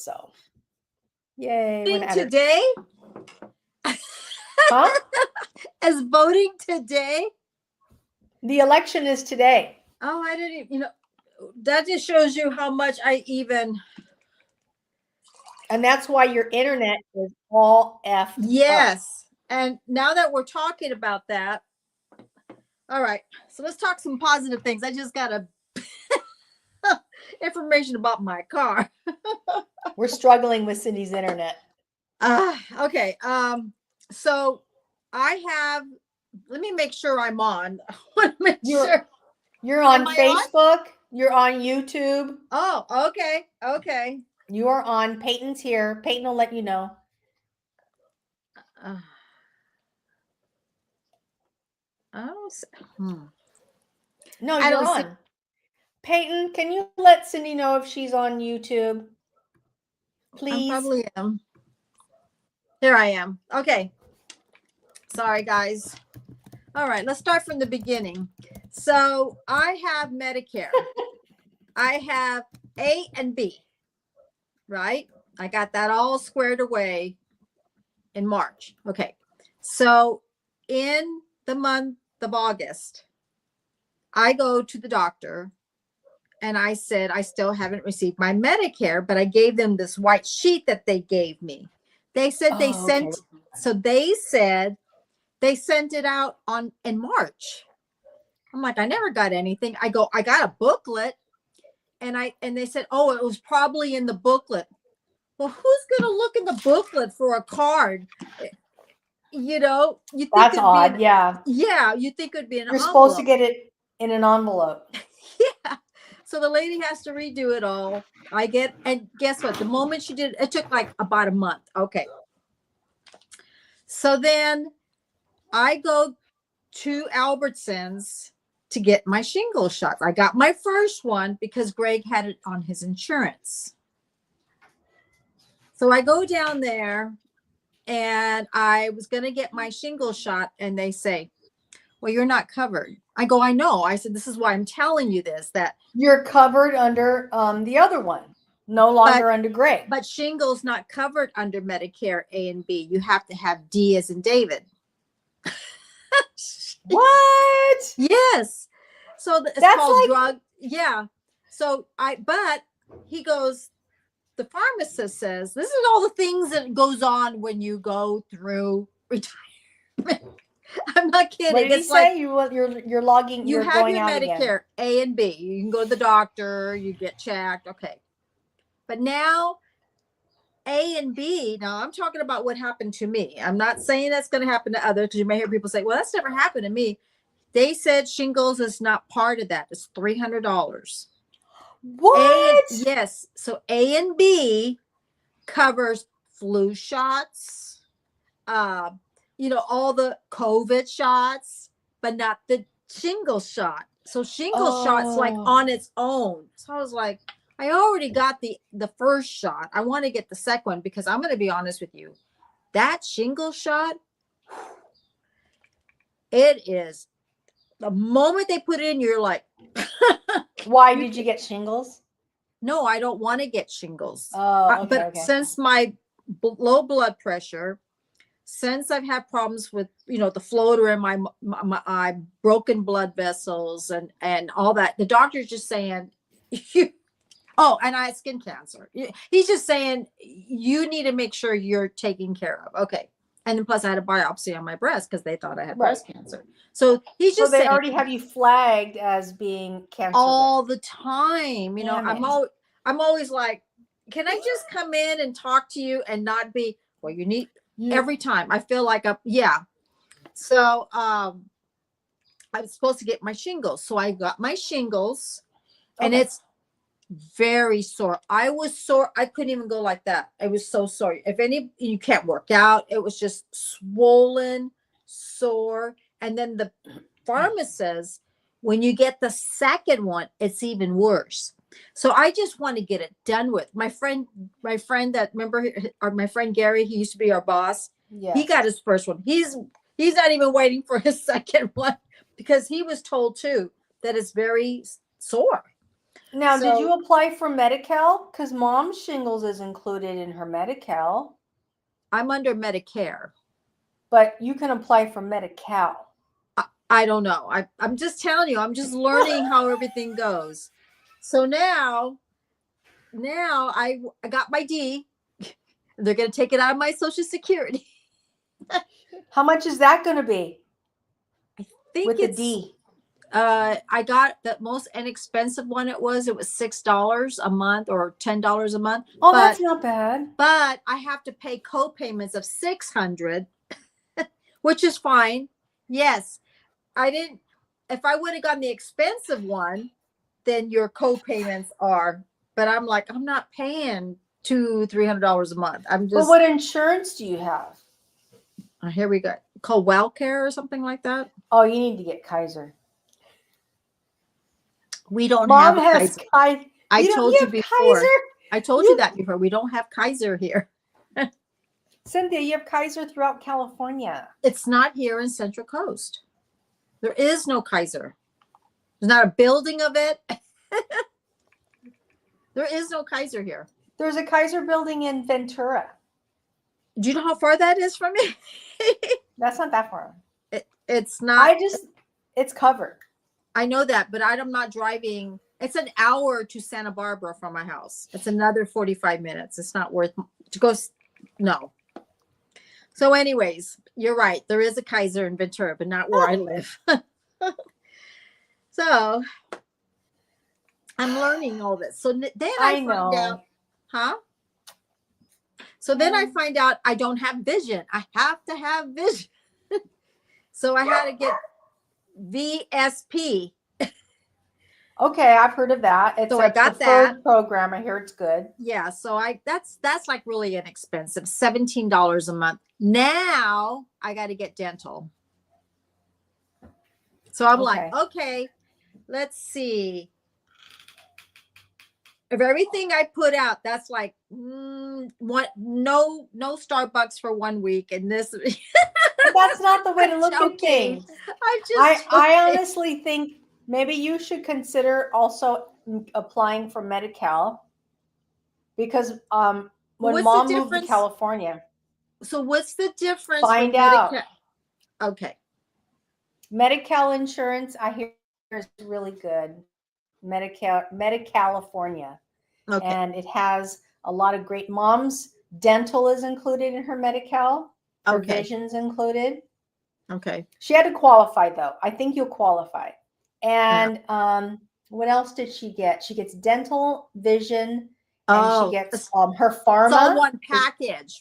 So, yay. Voting today? Huh? Is voting today? The election is today. Oh, I didn't even, that just shows you how much I even. And that's why your internet is all effed Yes. And now that we're talking about that, all right, so let's talk some positive things. I just got a information about my car. We're struggling with Cindy's internet. Okay. So I have, let me make sure I'm on. I want to make sure. You're on Facebook. You're on YouTube. Oh, okay. Okay. You are on. Peyton's here. Peyton will let you know. No, you're on. Peyton, can you let Cindy know if she's on YouTube? Please. I probably am. Here I am. Okay. Sorry, guys. All right, let's start from the beginning. So I have Medicare. I have A and B, right? I got that all squared away in March. Okay. So in the month of August, I go to the doctor and I said, I still haven't received my Medicare, but I gave them this white sheet that they gave me. They said they sent, okay. So they said they sent it out in March. I'm like, I never got anything. I go, I got a booklet. And they said, oh, it was probably in the booklet. Well, who's going to look in the booklet for a card? You know, you think that's odd. Yeah. Yeah. You think it'd be an envelope. You're supposed to get it in an envelope. Yeah. So the lady has to redo it all. And guess what? The moment she did, it took like about a month. Okay. So then I go to Albertsons to get my shingles shots. I got my first one because Greg had it on his insurance. So I go down there and I was going to get my shingles shot and they say, well, you're not covered. I go, I know. I said, this is why I'm telling you this, that you're covered under the other one, no longer under Greg. But shingles not covered under Medicare A and B. You have to have D as in David. What? Yes. So it's that's called like drug. Yeah. So but he goes, the pharmacist says, this is all the things that goes on when you go through retirement. I'm not kidding. What did he say? You're logging. You you're have going your out Medicare again. A and B. You can go to the doctor. You get checked. Okay. But now A and B, now I'm talking about what happened to me. I'm not saying that's going to happen to others, because you may hear people say, well, that's never happened to me. They said shingles is not part of that. It's $300. What? Yes. So A and B covers flu shots, all the COVID shots, but not the shingles shot. So shingles shots like on its own. So I was like, I already got the first shot. I want to get the second one because I'm going to be honest with you. That shingle shot, it is, the moment they put it in, you're like. Why did you get shingles? No, I don't want to get shingles. Okay, but since my low blood pressure, since I've had problems with, the floater in my broken blood vessels and all that, the doctor's just saying, and I had skin cancer. He's just saying, you need to make sure you're taken care of. Okay. And then plus I had a biopsy on my breast because they thought I had breast cancer. So he's just saying. So they saying, already have you flagged as being cancer all the time. I'm always like, can I just come in and talk to you and not be, well, you need every time. I feel like so I was supposed to get my shingles. So I got my shingles and it's very sore. I was sore. I couldn't even go like that. I was so sore. You can't work out. It was just swollen, sore. And then the pharmacist says, when you get the second one, it's even worse. So I just want to get it done with. My friend that, remember, my friend Gary, he used to be our boss. Yeah. He got his first one. He's not even waiting for his second one because he was told too that it's very sore. Now, did you So apply for Medi-Cal? Because mom's shingles is included in her Medi-Cal, I'm under Medicare. but you can apply for Medi-Cal. I don't know. I'm just telling you, I'm just learning how everything goes. So now I got my D. They're going to take it out of my Social Security. How much is that going to be I think with the it's D? I got the most inexpensive one. It was $6 a month or $10 a month. Oh, but, that's not bad. But I have to pay co-payments of $600, which is fine. Yes, I didn't. If I would have gotten the expensive one, then your co-payments are. But I'm like, I'm not paying $200-300 a month. I'm just. But what insurance do you have? Here we go. Called WellCare or something like that. Oh, you need to get Kaiser. We don't Mom have has Kaiser. I told you before. Kaiser? I told you that before. We don't have Kaiser here. Cynthia, you have Kaiser throughout California. It's not here in Central Coast. There is no Kaiser. There's not a building of it. There is no Kaiser here. There's a Kaiser building in Ventura. Do you know how far that is from me? That's not that far. It's not. It's covered. I know that, but I'm not driving. It's an hour to Santa Barbara from my house. It's another 45 minutes. It's not worth to go. No. So anyways, you're right. There is a Kaiser in Ventura, but not where I live. So I'm learning all this. So then I find out, So then I find out I don't have vision. I have to have vision. So I had to get VSP. Okay, I've heard of that. It's So I got that program. I hear it's good. Yeah, so that's like really inexpensive, $17 a month. Now I got to get dental. So I'm like, okay, let's see. If everything I put out, that's like no Starbucks for 1 week, and this. That's not the way to look at things. I honestly think maybe you should consider also applying for Medi-Cal, because when mom moved to California. So what's the difference? Find out. Okay. Medi-Cal insurance, I hear, is really good. Medi-California. Okay. And it has a lot of great moms. Dental is included in her Medi-Cal. Okay. Vision's included. Okay. She had to qualify though. I think you'll qualify. And what else did she get? She gets dental, vision, and she gets her pharma. It's all one package.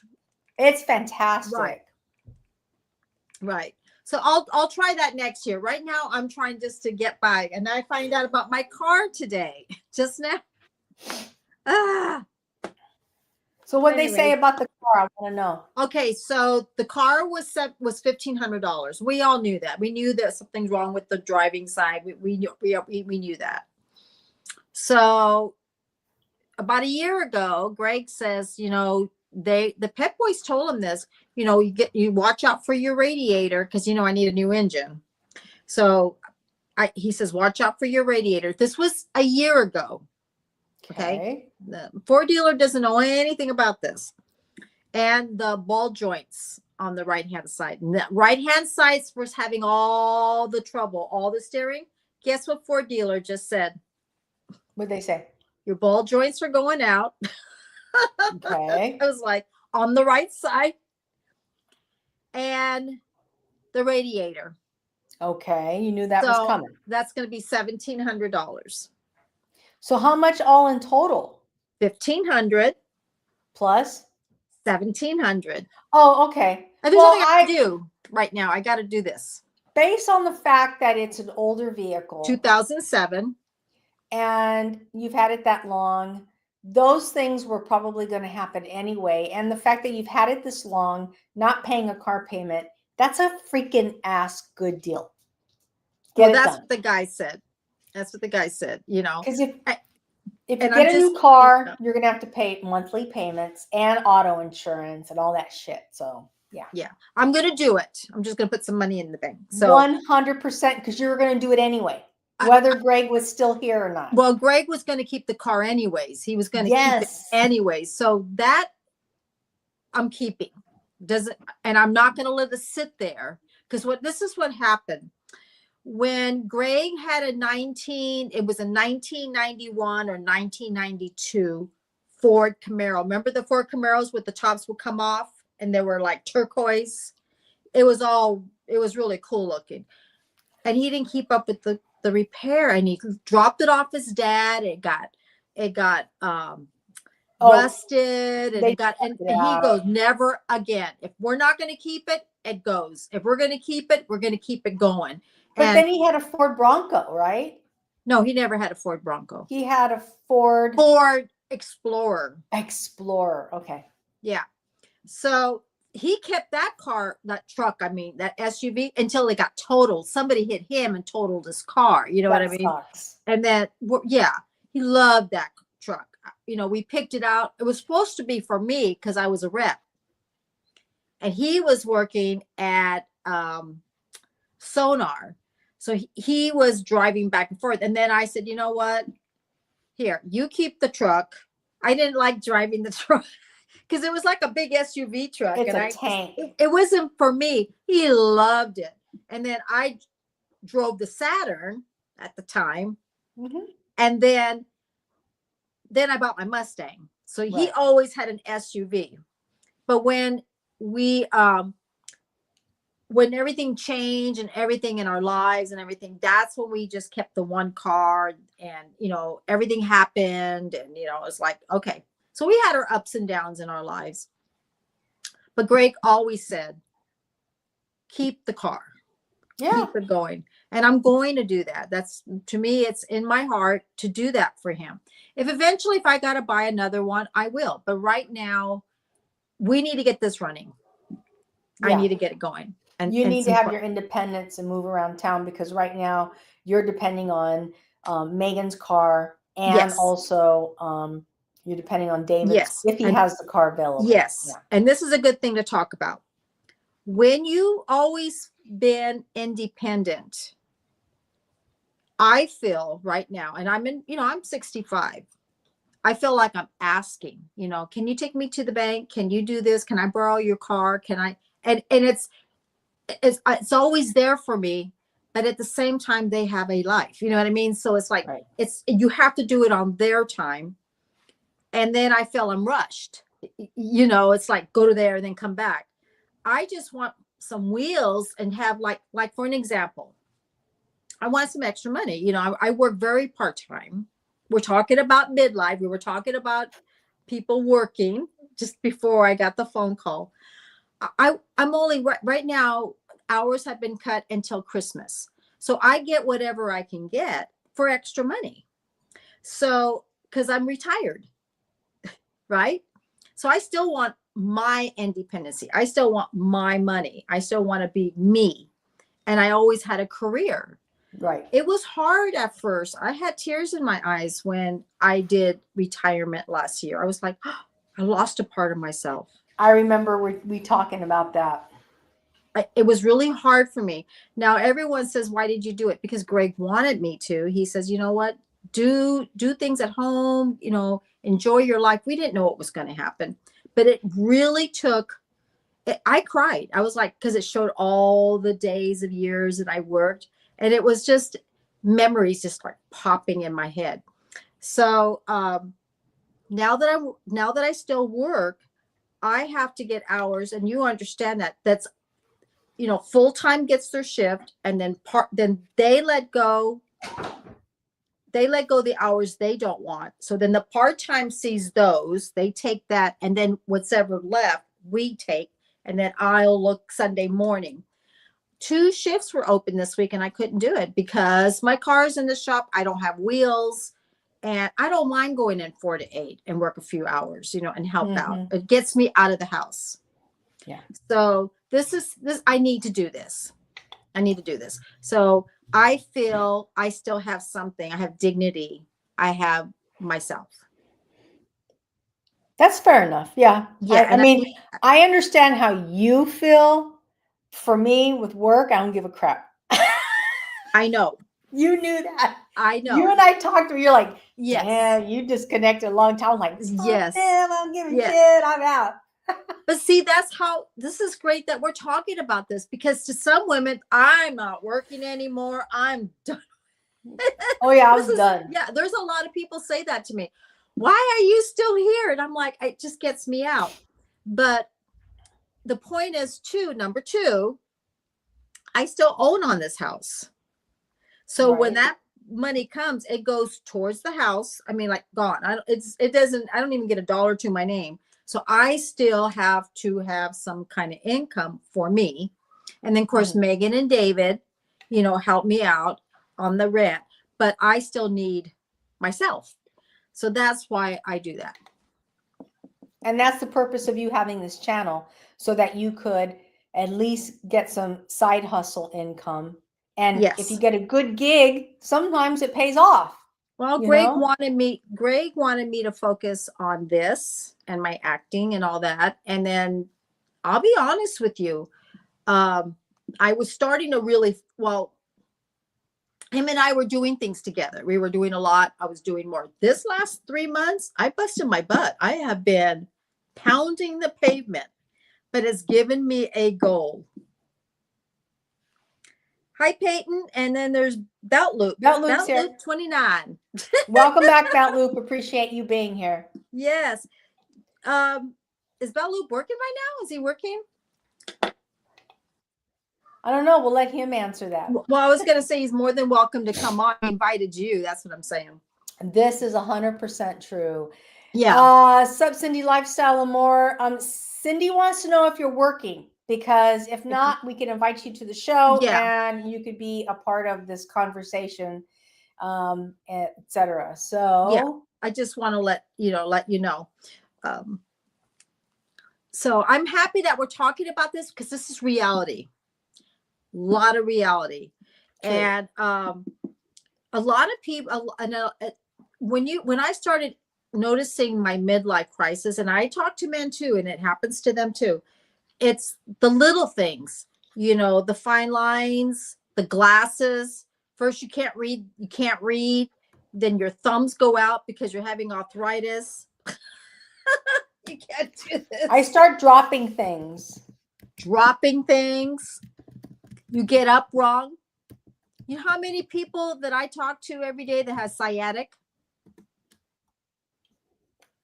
It's fantastic. Right. So I'll try that next year. Right now I'm trying just to get by, and I find out about my car today, just now. So what they say about the car, I want to know. Okay, so the car was $1,500. We all knew that. We knew that something's wrong with the driving side. We knew that. So about a year ago, Greg says, the Pep Boys told him this. You watch out for your radiator, because I need a new engine. So he says, watch out for your radiator. This was a year ago. Okay. The Ford dealer doesn't know anything about this. And the ball joints on the right-hand side. And the right-hand side was having all the trouble, all the steering. Guess what Ford dealer just said? What'd they say? Your ball joints are going out. Okay. I was like, on the right side. And the radiator. Okay. You knew that was coming. That's going to be $1,700. So how much all in total? $1,500 plus $1,700. Oh, okay. And there's nothing I do right now. I got to do this. Based on the fact that it's an older vehicle, 2007, and you've had it that long, those things were probably going to happen anyway. And the fact that you've had it this long, not paying a car payment, that's a freaking ass good deal. That's what the guy said. That's what the guy said, Because if you get a new car, you're going to have to pay monthly payments and auto insurance and all that shit. So, yeah. Yeah. I'm going to do it. I'm just going to put some money in the bank. So 100%, because you're going to do it anyway. whether Greg was still here or not. Well, Greg was going to keep the car anyways. He was going to keep it anyways. So that I'm keeping. And I'm not going to let it sit there, because this is what happened. When Greg had it was a 1991 or 1992 Ford Camaro. Remember the Ford Camaros with the tops would come off and they were like turquoise? It was really cool looking. And he didn't keep up with the repair, and he dropped it off his dad. It got rusted, and he goes, never again. If we're not going to keep it, it goes. If we're going to keep it, we're going to keep it going. But then he had a Ford Bronco, right? No, he never had a Ford Bronco. He had a Ford Explorer. Okay. Yeah. So he kept that truck, that SUV, until it got totaled. Somebody hit him and totaled his car. You know what I mean? Sucks. And then, he loved that truck. We picked it out. It was supposed to be for me because I was a rep. And he was working at Sonar. So he was driving back and forth. And then I said, you know what? Here, you keep the truck. I didn't like driving the truck because it was like a big SUV truck. It's a tank. It wasn't for me. He loved it. And then I drove the Saturn at the time. Mm-hmm. And then I bought my Mustang. So he always had an SUV. But when when everything changed and everything in our lives and everything, that's when we just kept the one car, and, everything happened, and, it's like, okay. So we had our ups and downs in our lives. But Greg always said, keep the car. Yeah. Keep it going. And I'm going to do that. That's, to me, it's in my heart to do that for him. If I got to buy another one, I will. But right now, we need to get this running. Yeah. I need to get it going. And you need to have your independence and move around town, because right now you're depending on Megan's car, and also you're depending on David's if he has the car available. Yes. Yeah. And this is a good thing to talk about. When you always been independent, I feel right now, and I'm 65. I feel like I'm asking, can you take me to the bank? Can you do this? Can I borrow your car? Can I? And it's always there for me, but at the same time, they have a life, you know what I mean? So it's like, you have to do it on their time. And then I feel I'm rushed, it's like, go to there and then come back. I just want some wheels and have like for an example, I want some extra money. I work very part-time. We're talking about midlife. We were talking about people working just before I got the phone call. I'm only right now, hours have been cut until Christmas. So I get whatever I can get for extra money. So, because I'm retired, right? So I still want my independency. I still want my money. I still want to be me. And I always had a career. Right. It was hard at first. I had tears in my eyes when I did retirement last year. I was like, oh, I lost a part of myself. I remember we talking about that. It was really hard for me. Now everyone says, why did you do it? Because Greg wanted me to. He says, you know what? Do things at home, enjoy your life. We didn't know what was going to happen, but it really took, I cried. I was like, because it showed all the days of years that I worked, and it was just memories just like popping in my head. So now that I still work, I have to get hours, and you understand that that's, full-time gets their shift, and then they let go the hours they don't want. So then the part-time sees those, they take that, and then whatever left we take, and then I'll look Sunday morning. 2 shifts were open this week, and I couldn't do it because my car's in the shop. I don't have wheels, and I don't mind going in 4 to 8 and work a few hours, and help out. It gets me out of the house. Yeah. So this, I need to do this. So I feel I still have something. I have dignity. I have myself. That's fair enough. Yeah. Yeah. I understand how you feel. For me with work, I don't give a crap. I know. You knew that. I know. You and I talked to. You're like, yes. Yeah, you disconnected a long time. I'm like, yes. Them, I'm giving shit. I'm out. But see, that's how, this is great that we're talking about this, because to some women, I'm not working anymore. I'm done. Oh yeah, I was done. Yeah, there's a lot of people say that to me. Why are you still here? And I'm like, it just gets me out. But the point is number two, I still own on this house. So when that money comes, it goes towards the house. I mean, like gone. I don't even get $1 to my name. So I still have to have some kind of income for me. And then of course, Megan and David, help me out on the rent, but I still need myself. So that's why I do that. And that's the purpose of you having this channel, so that you could at least get some side hustle income. And if you get a good gig, sometimes it pays off. Well, Greg wanted me to focus on this and my acting and all that. And then I'll be honest with you. I was starting to really, him and I were doing things together. We were doing a lot. I was doing more. This last 3 months, I busted my butt. I have been pounding the pavement, but it's given me a goal. Hi, Peyton. And then there's Belt Loop. Belt Loop's here. 29. Welcome back, Belt Loop. Appreciate you being here. Yes. Is Belt Loop working right now? Is he working? I don't know. We'll let him answer that. Well, I was going to say he's more than welcome to come on. I invited you. That's what I'm saying. This is 100% true. Yeah. Sub Cindy Lifestyle and more. Cindy wants to know if you're working, because if not, we can invite you to the show and you could be a part of this conversation, etc. So I just want to let you know. So I'm happy that we're talking about this, because this is reality. A lot of reality. True. And a lot of people, when I started noticing my midlife crisis, and I talk to men too, and it happens to them too, it's the little things, the fine lines, the glasses. First, you can't read, then your thumbs go out because you're having arthritis. You can't do this. I start dropping things. You get up wrong. You know how many people that I talk to every day that has sciatic?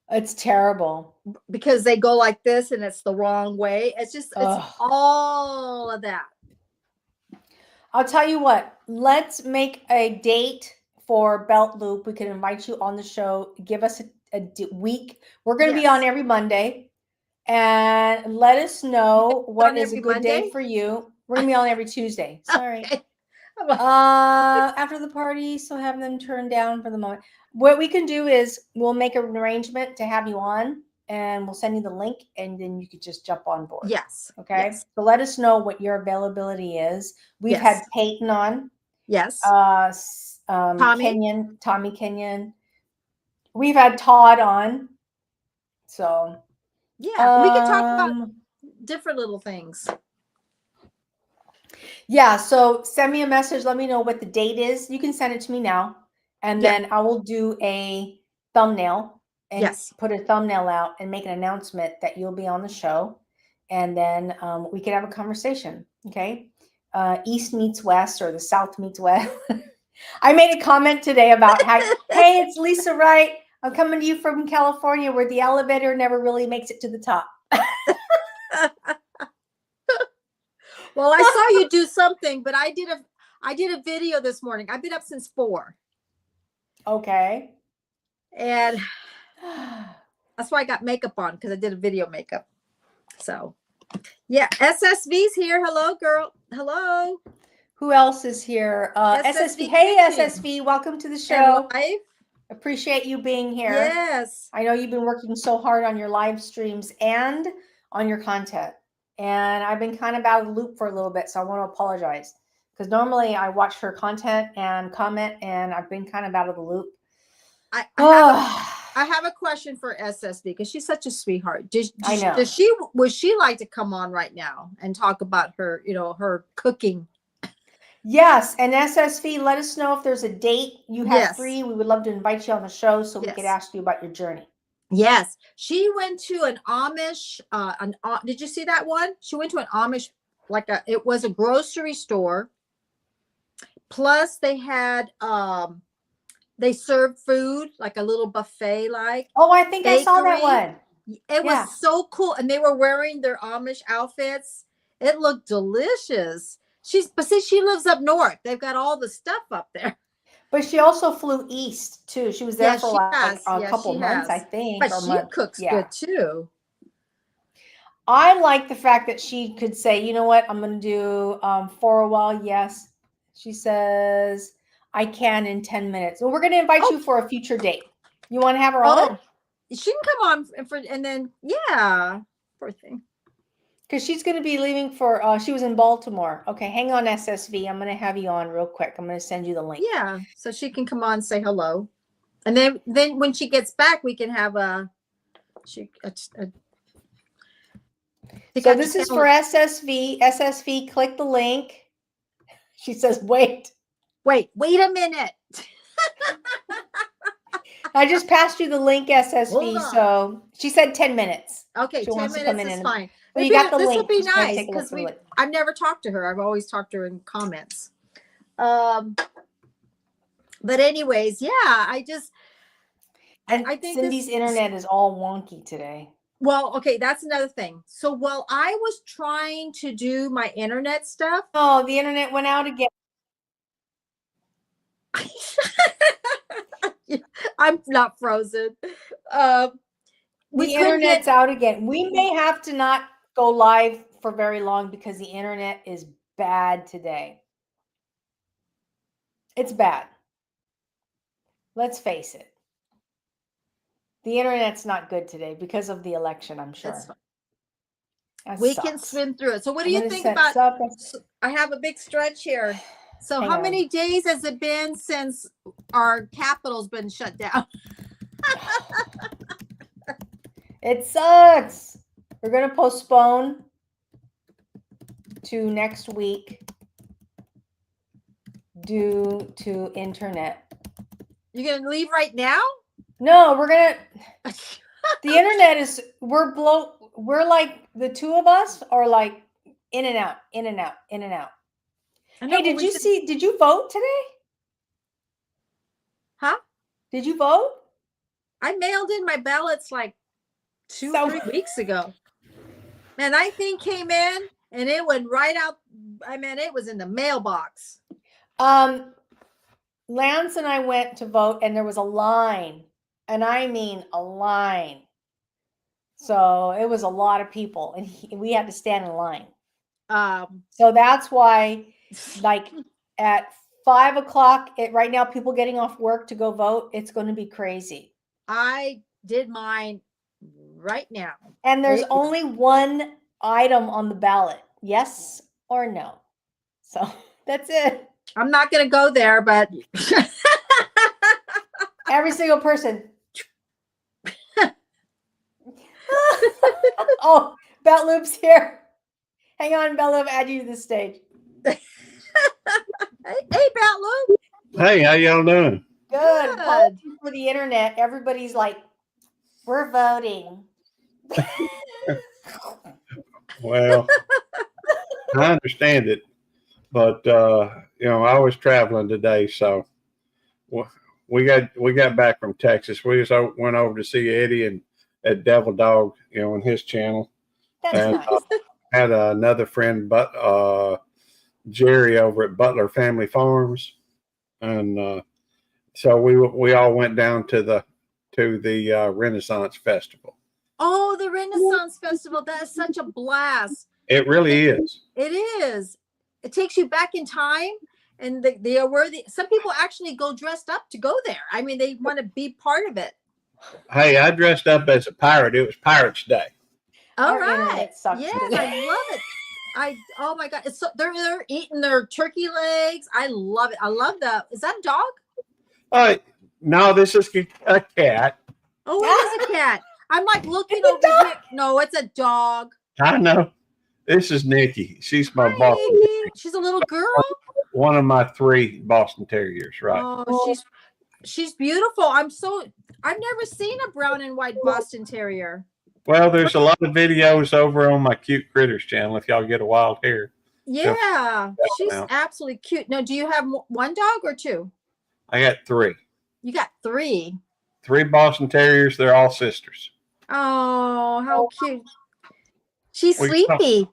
It's terrible. Because they go like this and it's the wrong way. It's all of that. I'll tell you what, let's make a date for Belt Loop. We can invite you on the show. Give us a week. We're going to be on every Monday. And let us know what is a good day for you. We're going to be on every Tuesday. Sorry. Okay. After the party, so have them turned down for the moment. What we can do is we'll make an arrangement to have you on, and we'll send you the link, and then you could just jump on board. Yes. Okay. Yes. So let us know what your availability is. We've had Peyton on. Yes. Tommy Kenyon. We've had Todd on. So yeah, we can talk about different little things. Yeah, so send me a message. Let me know what the date is. You can send it to me now, and then I will do a thumbnail and put a thumbnail out and make an announcement that you'll be on the show, and then we can have a conversation. Okay, East meets West, or the South meets West. I made a comment today about how, hey, it's Lisa Wright. I'm coming to you from California, where the elevator never really makes it to the top. Well, I saw you do something, but I did a video this morning. I've been up since 4. Okay. And that's why I got makeup on, because I did a video makeup. So yeah, SSV's here. Hello, girl. Hello. Who else is here? SSV. Hey, SSV. Welcome to the show. Appreciate you being here. Yes. I know you've been working so hard on your live streams and on your content. And I've been kind of out of the loop for a little bit, so I want to apologize. Because normally I watch her content and comment, and I've been kind of out of the loop. I have a question for SSV, because she's such a sweetheart. I know. Would she like to come on right now and talk about her, her cooking? Yes, and SSV, let us know if there's a date you have Yes. free. We would love to invite you on the show so we could Yes. ask you about your journey. Yes, she went to an Amish. Did you see that one? She went to an Amish, it was a grocery store. Plus, they had they served food like a little buffet, like. Oh, I think I saw that bakery. one. It Yeah. was so cool, and they were wearing their Amish outfits. It looked delicious. But see, she lives up north. They've got all the stuff up there. But she also flew east too. She was there for like a couple months, I think. But she cooks good too. I like the fact that she could say, you know what, I'm going to do for a while. Yes. She says, I can in 10 minutes. Well, we're going to invite you for a future date. You want to have her on? She can come on and then, yeah, poor thing. Because she's going to be leaving for, she was in Baltimore. Okay, hang on, SSV. I'm going to have you on real quick. I'm going to send you the link. Yeah, so she can come on and say hello. And then when she gets back, we can have so this is for SSV. SSV, click the link. She says, wait a minute. I just passed you the link, SSV. So she said 10 minutes. Okay, 10 minutes is fine. So you got the link. This will be nice because I've never talked to her. I've always talked to her in comments. But anyways, yeah, I think Cindy's internet is all wonky today. Well, okay, that's another thing. So while I was trying to do my internet stuff. Oh, the internet went out again. I'm not frozen. The internet's out again. We may have to not go live for very long because the internet is bad today. It's bad. Let's face it. The internet's not good today because of the election, I'm sure. We can swim through it. So what do you think about, I have a big stretch here. So how many days has it been since our Capitol's been shut down? It sucks. We're going to postpone to next week due to internet. You're going to leave right now? No, we're going to, the internet is, we're like, the two of us are like in and out, in and out, in and out. Hey, did you vote today? Huh? Did you vote? I mailed in my ballots like 2 or 3 weeks ago. And that thing came in and it went right out. I mean, it was in the mailbox. Lance and I went to vote and there was a line. And I mean a line. So it was a lot of people and we had to stand in line. So that's why, like at 5 o'clock, right now, people getting off work to go vote, it's going to be crazy. I did mine right now. And there's only one item on the ballot, yes or no. So that's it. I'm not going to go there, but every single person. Oh, Belt Loop's here. Hang on, Belt Loop, add you to the stage. Hey, Belt Loop. Hey, how y'all doing? Good. Apologies for the internet. Everybody's like, we're voting. Well, I understand it, but I was traveling today, so we got back from Texas. We just went over to see Eddie and at Devil Dog, on his channel. That's nice. Had another friend, Jerry over at Butler Family Farms, and so we all went down to the Renaissance Festival. Oh, the Renaissance Festival! That is such a blast. It really is. It is. It takes you back in time, and they are worthy. Some people actually go dressed up to go there. I mean, they want to be part of it. Hey, I dressed up as a pirate. It was Pirates Day. All right. Yes, I love it. Oh my God. They're eating their turkey legs. I love it. I love that. Is that a dog? No, this is a cat. Oh, it is a cat. I'm like looking over here. No, it's a dog. I know. This is Nikki. She's my boss. She's a little girl. one of my 3 Boston Terriers, right? Oh, she's beautiful. I've never seen a brown and white Boston Terrier. Well, there's a lot of videos over on my Cute Critters channel if y'all get a wild hair. Yeah, she's absolutely cute. Now, do you have 1 dog or 2? I got 3. You got 3. 3 Boston Terriers. They're all sisters. Oh, how cute. She's sleepy.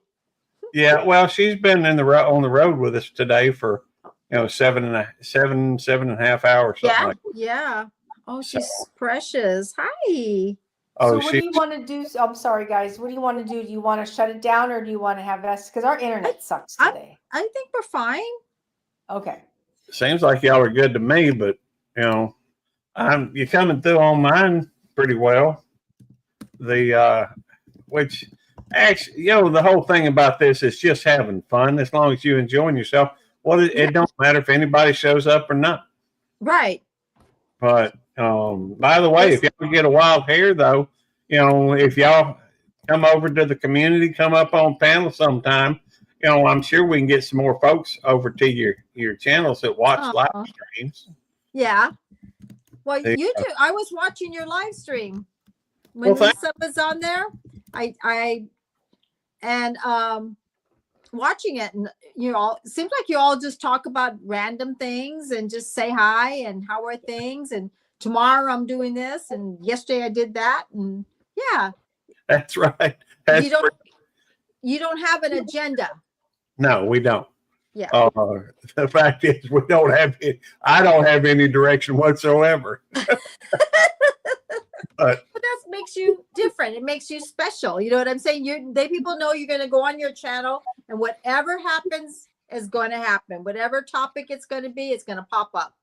Yeah, well, she's been on the road with us today for 7.5 hours. Yeah, yeah. Oh, she's precious. Hi. So what do you want to do? I'm sorry, guys. What do you want to do? Do you want to shut it down, or do you want to have us? Because our internet sucks today. I think we're fine. Okay. Seems like y'all are good to me, but you're coming through on mine pretty well. Which actually, the whole thing about this is just having fun. As long as you enjoying yourself, it don't matter if anybody shows up or not. Right. But by the way, if y'all get a wild hair, though, if y'all come over to the community, come up on panel sometime, I'm sure we can get some more folks over to your channels that watch live streams. Yeah. Well, you do. I was watching your live stream when Lisa was on there. Watching it, and it seems like you all just talk about random things and just say hi and how are things, and tomorrow I'm doing this, and yesterday I did that, and yeah. That's right. You don't have an agenda. No, we don't. Yeah. The fact is, I don't have any direction whatsoever. But that makes you different. It makes you special. You know what I'm saying? People know you're going to go on your channel, and whatever happens is going to happen. Whatever topic it's going to be, it's going to pop up.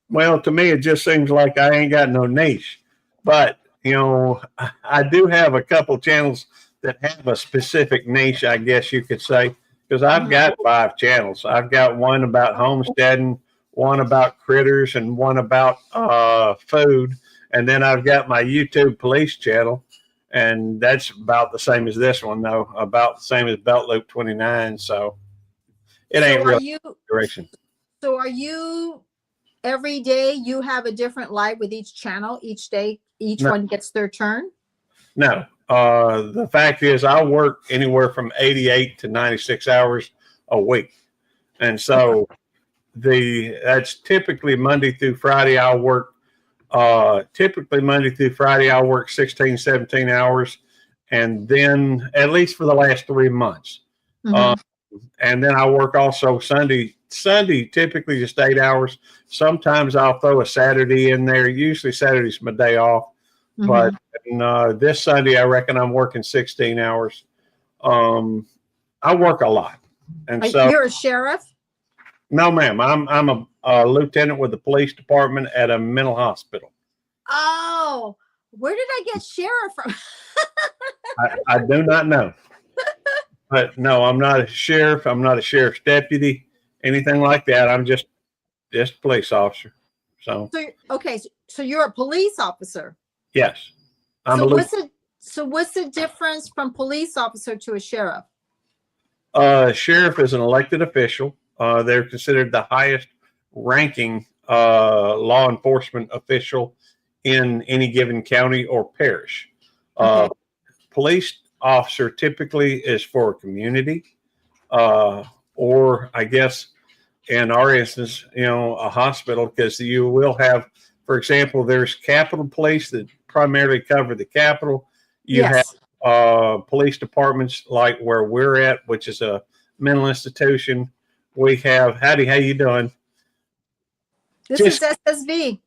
Well, to me, it just seems like I ain't got no niche. But, I do have a couple channels that have a specific niche, I guess you could say, because I've got 5 channels. I've got one about homesteading, one about critters, and one about food. And then I've got my YouTube police channel, and that's about the same as this one, though, about the same as Belt Loop 29. So it ain't really direction. So are you, every day you have a different live with each channel, each day, one gets their turn? No. The fact is I work anywhere from 88 to 96 hours a week. And so that's typically Monday through Friday. I'll work typically Monday through Friday, I'll work 16, 17 hours. And then at least for the last 3 months. And then I work also Sunday, typically just 8 hours. Sometimes I'll throw a Saturday in there. Usually Saturday's my day off. But this Sunday, I reckon I'm working 16 hours. I work a lot. And so you're a sheriff? No, ma'am. I'm a lieutenant with the police department at a mental hospital. Oh, where did I get sheriff from? I do not know. But no, I'm not a sheriff. I'm not a sheriff's deputy, anything like that. I'm just a police officer. So you're a police officer? Yes. So what's the difference from police officer to a sheriff? Sheriff is an elected official. They're considered the highest ranking law enforcement official in any given county or parish. Police officer typically is for a community, or I guess in our instance, a hospital, because you will have, for example, there's Capitol Police that primarily cover the Capitol. You have police departments like where we're at, which is a mental institution. We have, howdy, how you doing? This is SSV.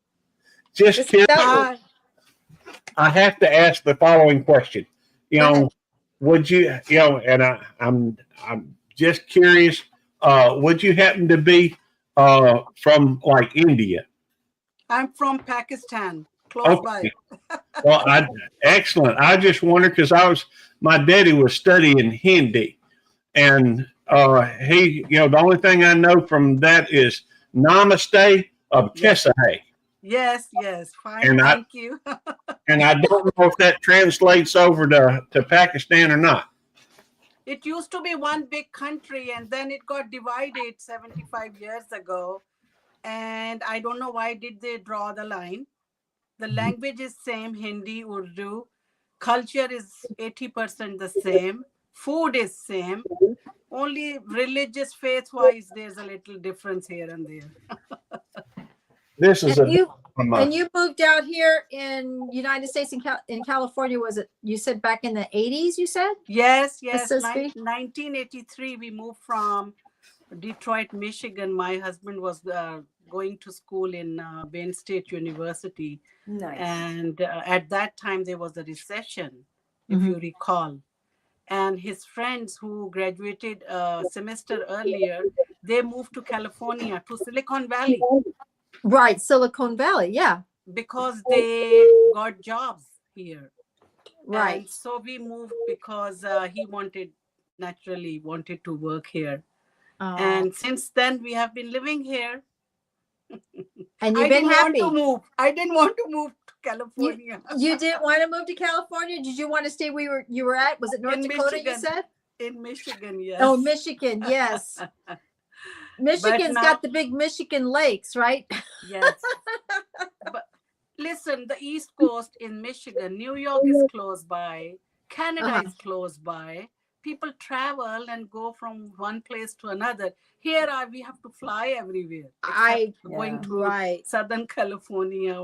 Just kidding. I have to ask the following question. Would you, and I'm just curious, would you happen to be from like India? I'm from Pakistan, close by. Well, excellent. I just wondered because my daddy was studying Hindi, and he, the only thing I know from that is Namaste of Kesahay. Yes, fine. Thank you. And I don't know if that translates over to Pakistan or not. It used to be one big country, and then it got divided 75 years ago. And I don't know why did they draw the line. The language is same, Hindi, Urdu. Culture is 80% the same. Food is same. Only religious faith-wise, there's a little difference here and there. This is And a you from and you moved out here in United States in California. Was it? You said back in the 80s. You said Yes. SSB? 1983, we moved from Detroit, Michigan. My husband was going to school in Wayne State University. Nice. And at that time, there was a recession, if you recall. And his friends who graduated a semester earlier, they moved to California, to Silicon Valley, Right, Silicon Valley. Yeah, because they got jobs here. right. And so we moved because he naturally wanted to work here. And since then, we have been living here. And I you've been didn't happy. want to move. I didn't want to move to California. You didn't want to move to California? Did you want to stay where you were at? Was it North In Dakota, Michigan. you said? In Michigan, yes. Oh, Michigan, yes. Michigan's now- got the big Michigan lakes, right? Yes. But listen, the East Coast in Michigan, New York is close by, Canada is close by. People travel and go from one place to another. Here we have to fly everywhere. Going to Right. Southern California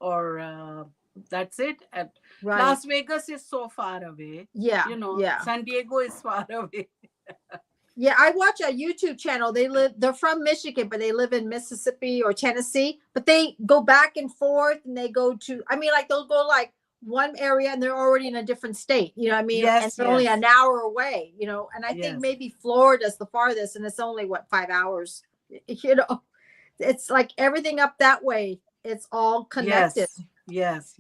or that's it. And Right. Las Vegas is so far away. Yeah. You know, Yeah. San Diego is far away. Yeah, I watch a YouTube channel. They're from Michigan, but they live in Mississippi or Tennessee. But they go back and forth, and they go to. I mean, like they'll go like one area, and they're already in a different state. You know what I mean? Yes, and they're only yes. an hour away. You know, and I Yes. think maybe Florida's the farthest, and it's only 5 hours. You know, it's like everything up that way. It's all connected. Yes.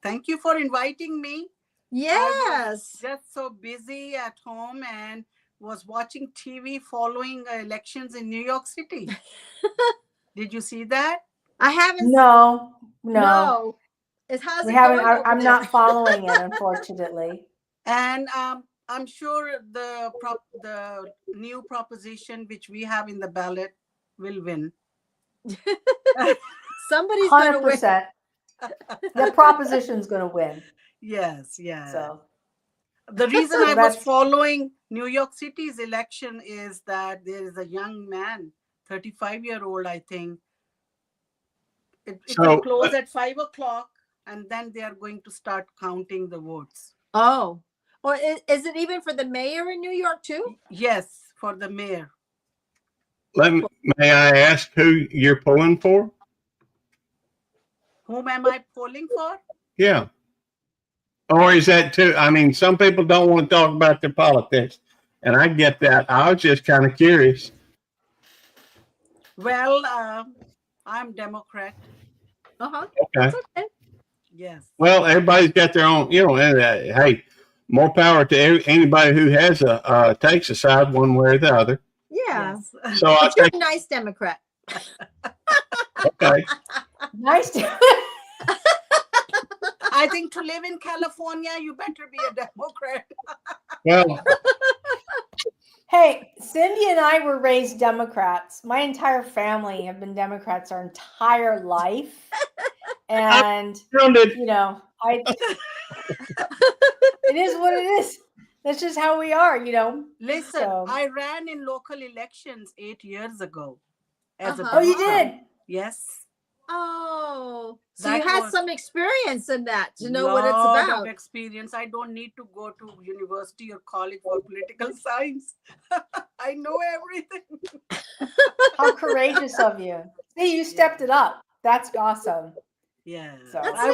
Thank you for inviting me. Yes. Just so busy at home and was watching TV following elections in New York City. Did you see that? I haven't. No. No. How's We it haven't. going over I'm there? not following it, unfortunately. And I'm sure the new proposition which we have in the ballot will win. Somebody's going to win. 100%. The proposition's going to win. Yes. So The reason So I was that's- following New York City's election is that there is a young man, 35-year-old, I think. It will close at 5 o'clock, and then they are going to start counting the votes. Oh, or is it even for the mayor in New York too? Yes, for the mayor. May I ask who you're pulling for? Whom am I polling for? Yeah. Or is that too? I mean, some people don't want to talk about their politics, and I get that. I was just kind of curious. Well, I'm Democrat. Uh-huh. Okay. That's okay. Yes. Well, everybody's got their own, and, hey, more power to anybody who has takes a side one way or the other. Yeah. Yes. So I But you're think, a nice Democrat. okay. nice. I think to live in California, you better be a Democrat. Well, Hey, Cindy and I were raised Democrats. My entire family have been Democrats our entire life. And, grounded. it is what it is. That's just how we are, Listen, So- I ran in local elections 8 years ago as a Uh-huh. Oh, you Democrat. did? Yes. Oh, so That you had was- some experience in that to know what it's Lot about. of experience. I don't need to go to university or college for political science. I know everything. How courageous of you. See, you stepped it up. That's awesome. Yeah. So- That's I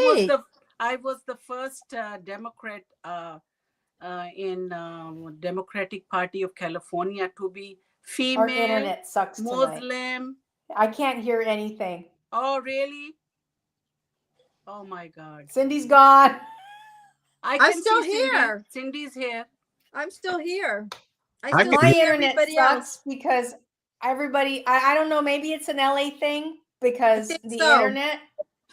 neat. was the first Democrat in Democratic Party of California to be Our female, internet sucks tonight. Muslim. I can't hear anything. Oh, really? Oh my God. Cindy's gone. I I'm can still see Cindy. here. Cindy's here. I'm still here. I I still can- My see internet everybody sucks else. because everybody, I don't know, maybe it's an LA thing because think the so. internet,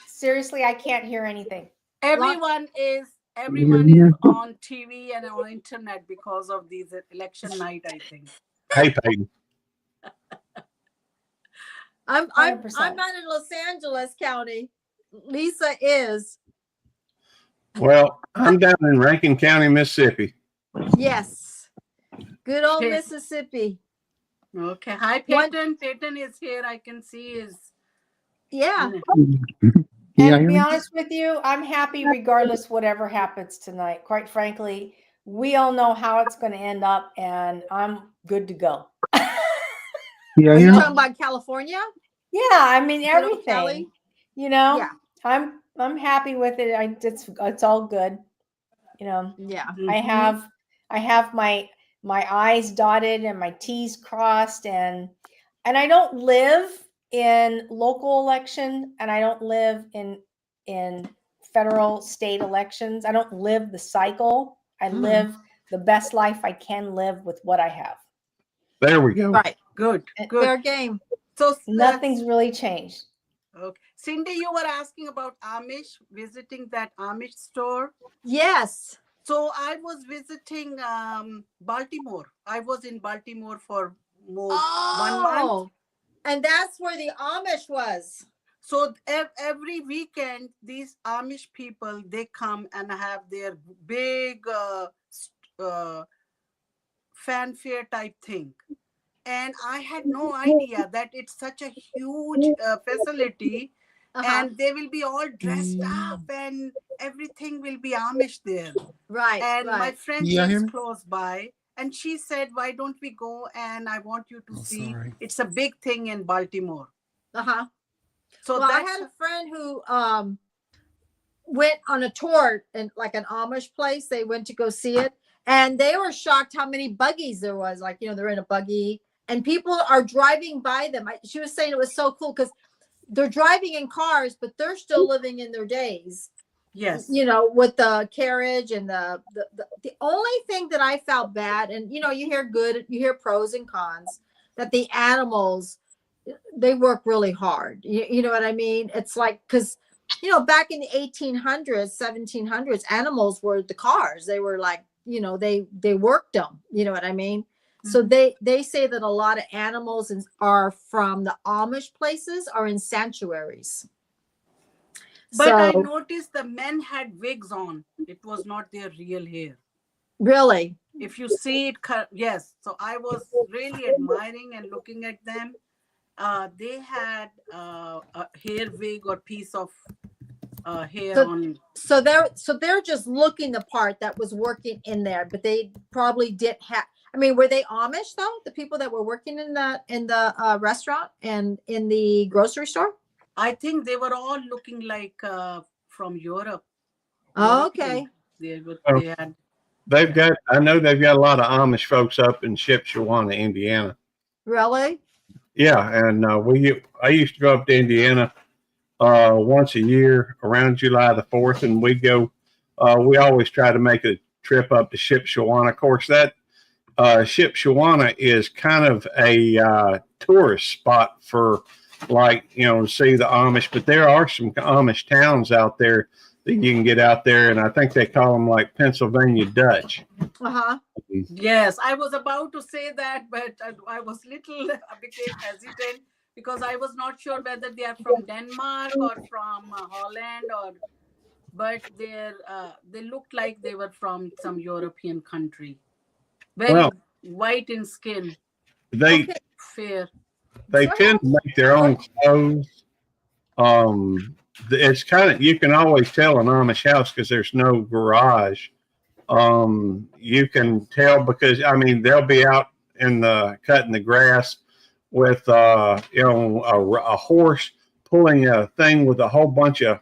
seriously, I can't hear anything. Everyone is everyone is on TV and on internet because of these election night, I think. Hey, Peyton. I'm 100%. not in Los Angeles County. Lisa is. Well, I'm down in Rankin County, Mississippi. Yes. Good old Okay. Mississippi. Okay. Hi, Peyton. Peyton is here. I can see his. Yeah. And to be honest with you, I'm happy regardless whatever happens tonight. Quite frankly, we all know how it's going to end up, and I'm good to go. Are you talking about California? Yeah, I mean Good old everything. Cali? You know, Yeah. I'm happy with it. It's all good. You know, Yeah. I have my I's dotted and my T's crossed, and I don't live in local election, and I don't live in federal state elections. I don't live the cycle. I live the best life I can live with what I have. There we go. Right. Good. Fair game. So Nothing's really changed. Okay. Cindy, you were asking about Amish, visiting that Amish store. Yes. So I was visiting Baltimore. I was in Baltimore for 1 month. And that's where the Amish was. So every weekend, these Amish people, they come and have their big fanfare type thing. And I had no idea that it's such a huge facility, and they will be all dressed up and everything will be Amish there. Right. And right. my friend lives close by, and she said, why don't we go, and I want you to see. Sorry. It's a big thing in Baltimore. So well, I had a friend who went on a tour in like an Amish place. They went to go see it, and they were shocked how many buggies there was. Like, they're in a buggy and people are driving by them. She was saying it was so cool because they're driving in cars, but they're still living in their days. Yes. With the carriage and the only thing that I felt bad, and you hear pros and cons, that the animals, they work really hard. You know what I mean? It's like, because back in the 1800s, 1700s, animals were the cars. They were like, they worked them. You know what I mean? So they say that a lot of animals are from the Amish places are in sanctuaries. But I noticed the men had wigs on. It was not their real hair. Really? If you see it, yes. So I was really admiring and looking at them. They had a hair wig or piece of hair on. So they're just looking the part that was working in there, but they probably didn't have. I mean, were they Amish though? The people that were working in the restaurant and in the grocery store? I think they were all looking like from Europe. Oh, okay. I know they've got a lot of Amish folks up in Shipshewana, Indiana. Really? Yeah, and I used to go up to Indiana once a year around July the 4th, and we'd go. We always try to make a trip up to Shipshewana. Of course, that Shipshewana is kind of a tourist spot for, to see the Amish. But there are some Amish towns out there that you can get out there, and I think they call them like Pennsylvania Dutch. Yes, I was about to say that, but I was became hesitant because I was not sure whether they are from Denmark or from Holland, but they looked like they were from some European country. Very white in skin. Fair. They tend to make their own clothes. It's kind of, you can always tell an Amish house because there's no garage. You can tell because they'll be out cutting the grass with a horse pulling a thing with a whole bunch of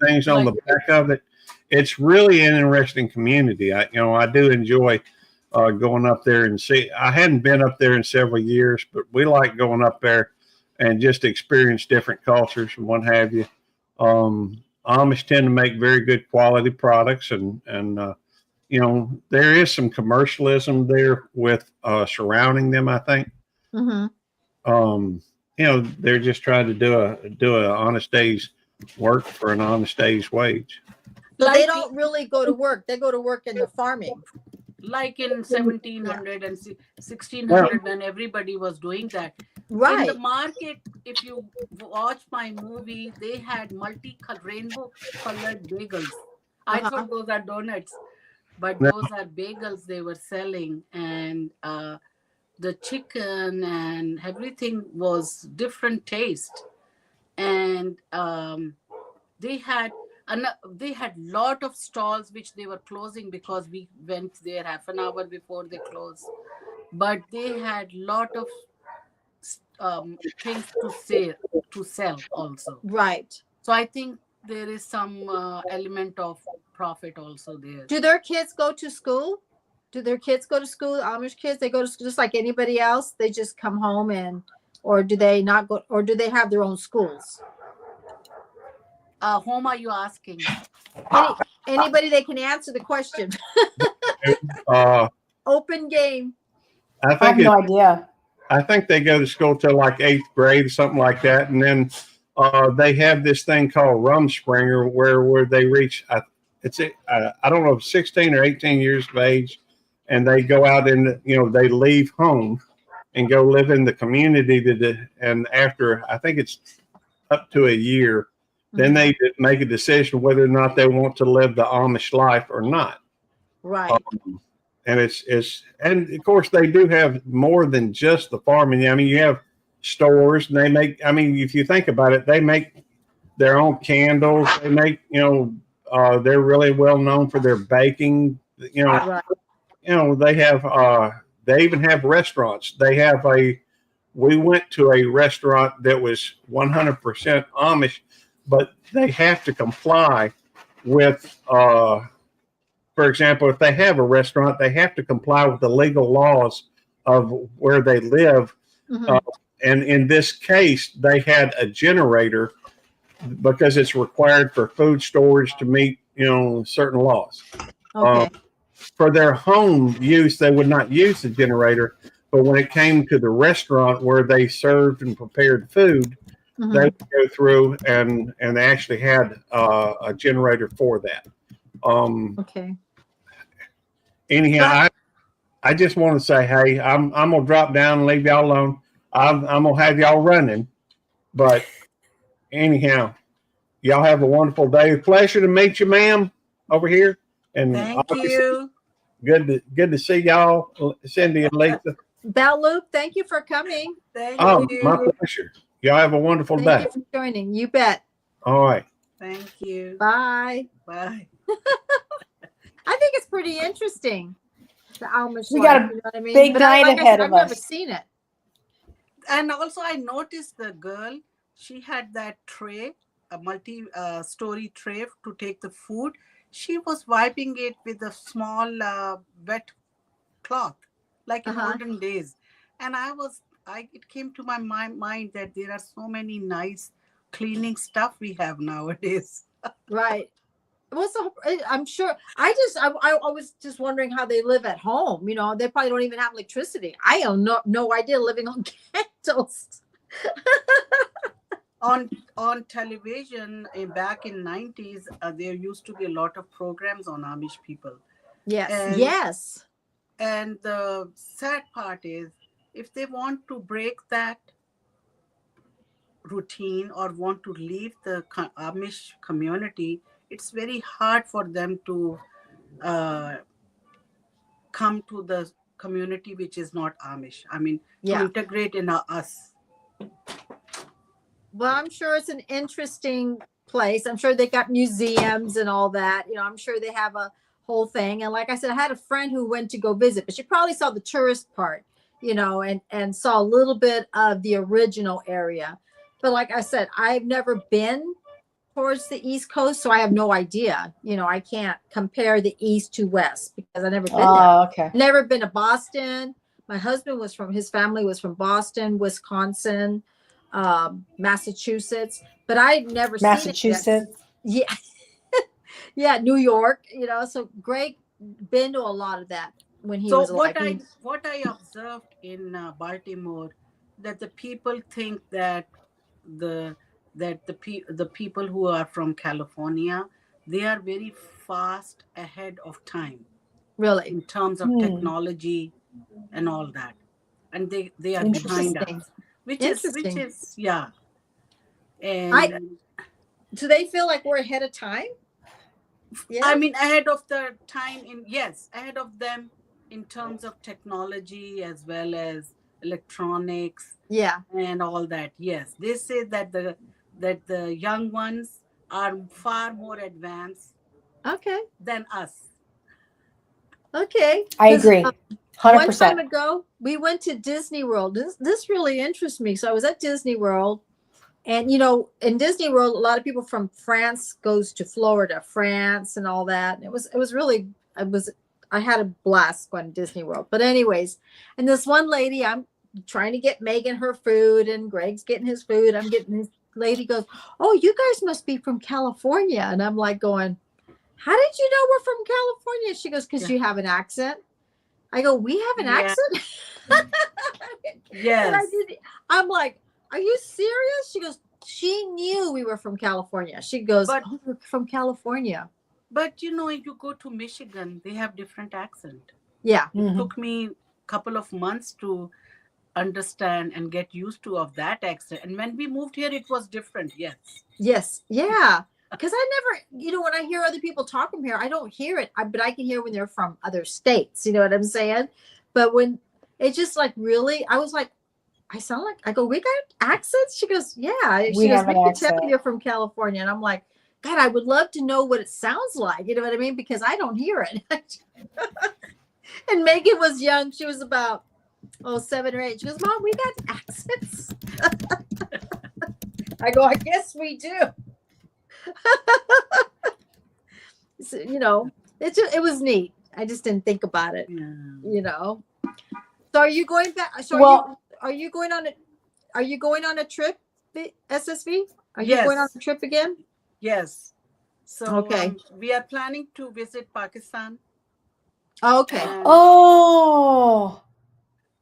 things on the back of it. It's really an interesting community. I do enjoy going up there and see. I hadn't been up there in several years, but we like going up there and just experience different cultures and what have you. Amish tend to make very good quality products, and there is some commercialism there with surrounding them, I think. They're just trying to do an honest day's work for an honest day's wage. But Like- they don't really go to work. They go to work in the farming. Like in 1700 and 1600 when everybody was doing that. In the Right. market, if you watch my movie, they had rainbow colored bagels. I Uh-huh. thought those are donuts, but No. those are bagels they were selling. And the chicken and everything was different taste. And they had lot of stalls which they were closing because we went there half an hour before they closed, but they had lot of things to sell also. Right. So I think there is some element of profit also there. Do their kids go to school? Do their kids go to school? Amish kids, they go to school just like anybody else. They just come home or do they not go, or do they have their own schools? Whom are you asking? Anybody that can answer the question. Uh, Open game. I I have think no idea. I think they go to school till like 8th grade or something like that, and then they have this thing called Rumspringer where they reach I don't know, 16 or 18 years of age, and they go out and they leave home and go live in the community and after I think it's up to a year, then they make a decision whether or not they want to live the Amish life or not. Right. And and of course they do have more than just the farming. I mean, you have stores and they make, I mean, if you think about it, they make their own candles. They make, they're really well known for their baking, Right. they have, they even have restaurants. We went to a restaurant that was 100% Amish, but they have to comply with, for example, if they have a restaurant, they have to comply with the legal laws of where they live. Mhm. And in this case, they had a generator because it's required for food storage to meet, certain laws. Okay. For their home use, they would not use the generator. But when it came to the restaurant where they served and prepared food, Mhm. they would go through and they actually had a generator for that. Okay. Anyhow, I just want to say, hey, I'm gonna drop down and leave y'all alone. I'm gonna have y'all running, but anyhow, y'all have a wonderful day. Pleasure to meet you, ma'am, over here. And Thank you. good to see y'all, Cindy and Lisa. Bell Loop, thank you for coming. Thank Oh, you. my pleasure. Y'all have a wonderful Thank day. you for joining. You bet. All right. Thank you. Bye. Bye. I think it's pretty interesting. The Amish We life, got a you know what I mean? big But night like I ahead said, of I've never us. seen it. And also I noticed the girl, she had that tray, a multi-story tray to take the food. She was wiping it with a small wet cloth, like in olden days. And it came to my mind that there are so many nice cleaning stuff we have nowadays. Right. I'm sure. I was just wondering how they live at home. They probably don't even have electricity. I have no idea living on candles. On television back in 90s, there used to be a lot of programs on Amish people. Yes. Yes. And the sad part is, if they want to break that routine or want to leave the Amish community, it's very hard for them to come to the community which is not Amish. I mean, to integrate in us. Well, I'm sure it's an interesting place. I'm sure they got museums and all that. I'm sure they have a whole thing. And like I said, I had a friend who went to go visit, but she probably saw the tourist part, and saw a little bit of the original area. But like I said, I've never been towards the East Coast, so I have no idea. I can't compare the East to West because I've never been there. Okay. Never been to Boston. My husband his family was from Boston, Wisconsin, Massachusetts, but I'd never seen Massachusetts. it. Yeah. Yeah, New York, so Greg been to a lot of that when he was alive. What I observed in Baltimore, that the people think that the people who are from California, they are very fast ahead of time Really in terms of technology and all that, and they are behind us, interesting. which Interesting. is yeah. I And do they feel like we're ahead of time? Yeah. I mean, ahead of the time in, yes, ahead of them in terms of technology as well as electronics Yeah. and all that. Yes, they say that the young ones are far more advanced Okay. than us. Okay. I 'Cause, agree. one time 100%. ago, we went to Disney World. This really interests me. So I was at Disney World, and in Disney World, a lot of people from France goes to Florida, France, and all that. And it was really I had a blast going to Disney World. But anyways, and this one lady, I'm trying to get Megan her food, and Greg's getting his food. I'm getting this lady goes, "Oh, you guys must be from California," and I'm like going, "How did you know we're from California?" She goes, "Because Yeah. you have an accent." I go, "We have an Yeah. accent?" And Yes. I'm like, "Are you serious?" She goes, she knew we were from California. She goes, But "Oh, we're from California." if you go to Michigan, they have different accent. Yeah. It took me a couple of months to understand and get used to of that accent. And when we moved here, it was different. Yes. Yes. Yeah. Because I never, when I hear other people talk from here, I don't hear it, but I can hear when they're from other states. You know what I'm saying? But when it's just like really, I was like, I sound like, I go, "We got accents?" She goes, "Yeah." She We goes, have "We an can tell accent. you're from California." And I'm like, "God, I would love to know what it sounds like." You know what I mean? Because I don't hear it. And Megan was young. She was about, 7 or 8. She goes, "Mom, we got accents." I go, "I guess we do." So, it was neat. I just didn't think about it, Yeah. So are you going back? So Well, are you going on a trip, SSV? Are you going on Yes. a trip again? Yes. So Okay. we are planning to visit Pakistan, Okay. oh,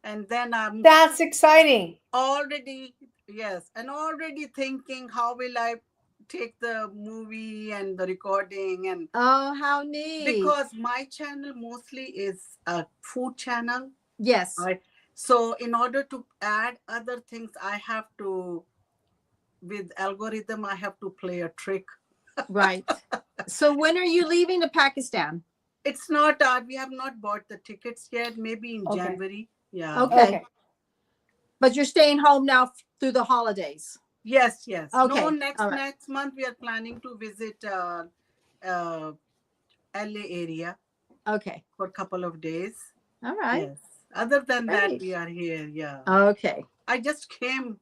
and then I'm that's exciting. already, yes, and already thinking how will I take the movie and the recording, and Oh, how neat. because my channel mostly is a food channel. Yes. Right. So in order to add other things, I have to, with algorithm, I have to play a trick. Right. So when are you leaving to Pakistan? It's not, we have not bought the tickets yet, maybe in Okay. January. Yeah. Okay. But you're staying home now through the holidays. Yes, yes. Okay. No, All right. next month we are planning to visit LA area Okay. for a couple of days. All right. Yes. Other than that, Great. we are here. Yeah. Okay. I just came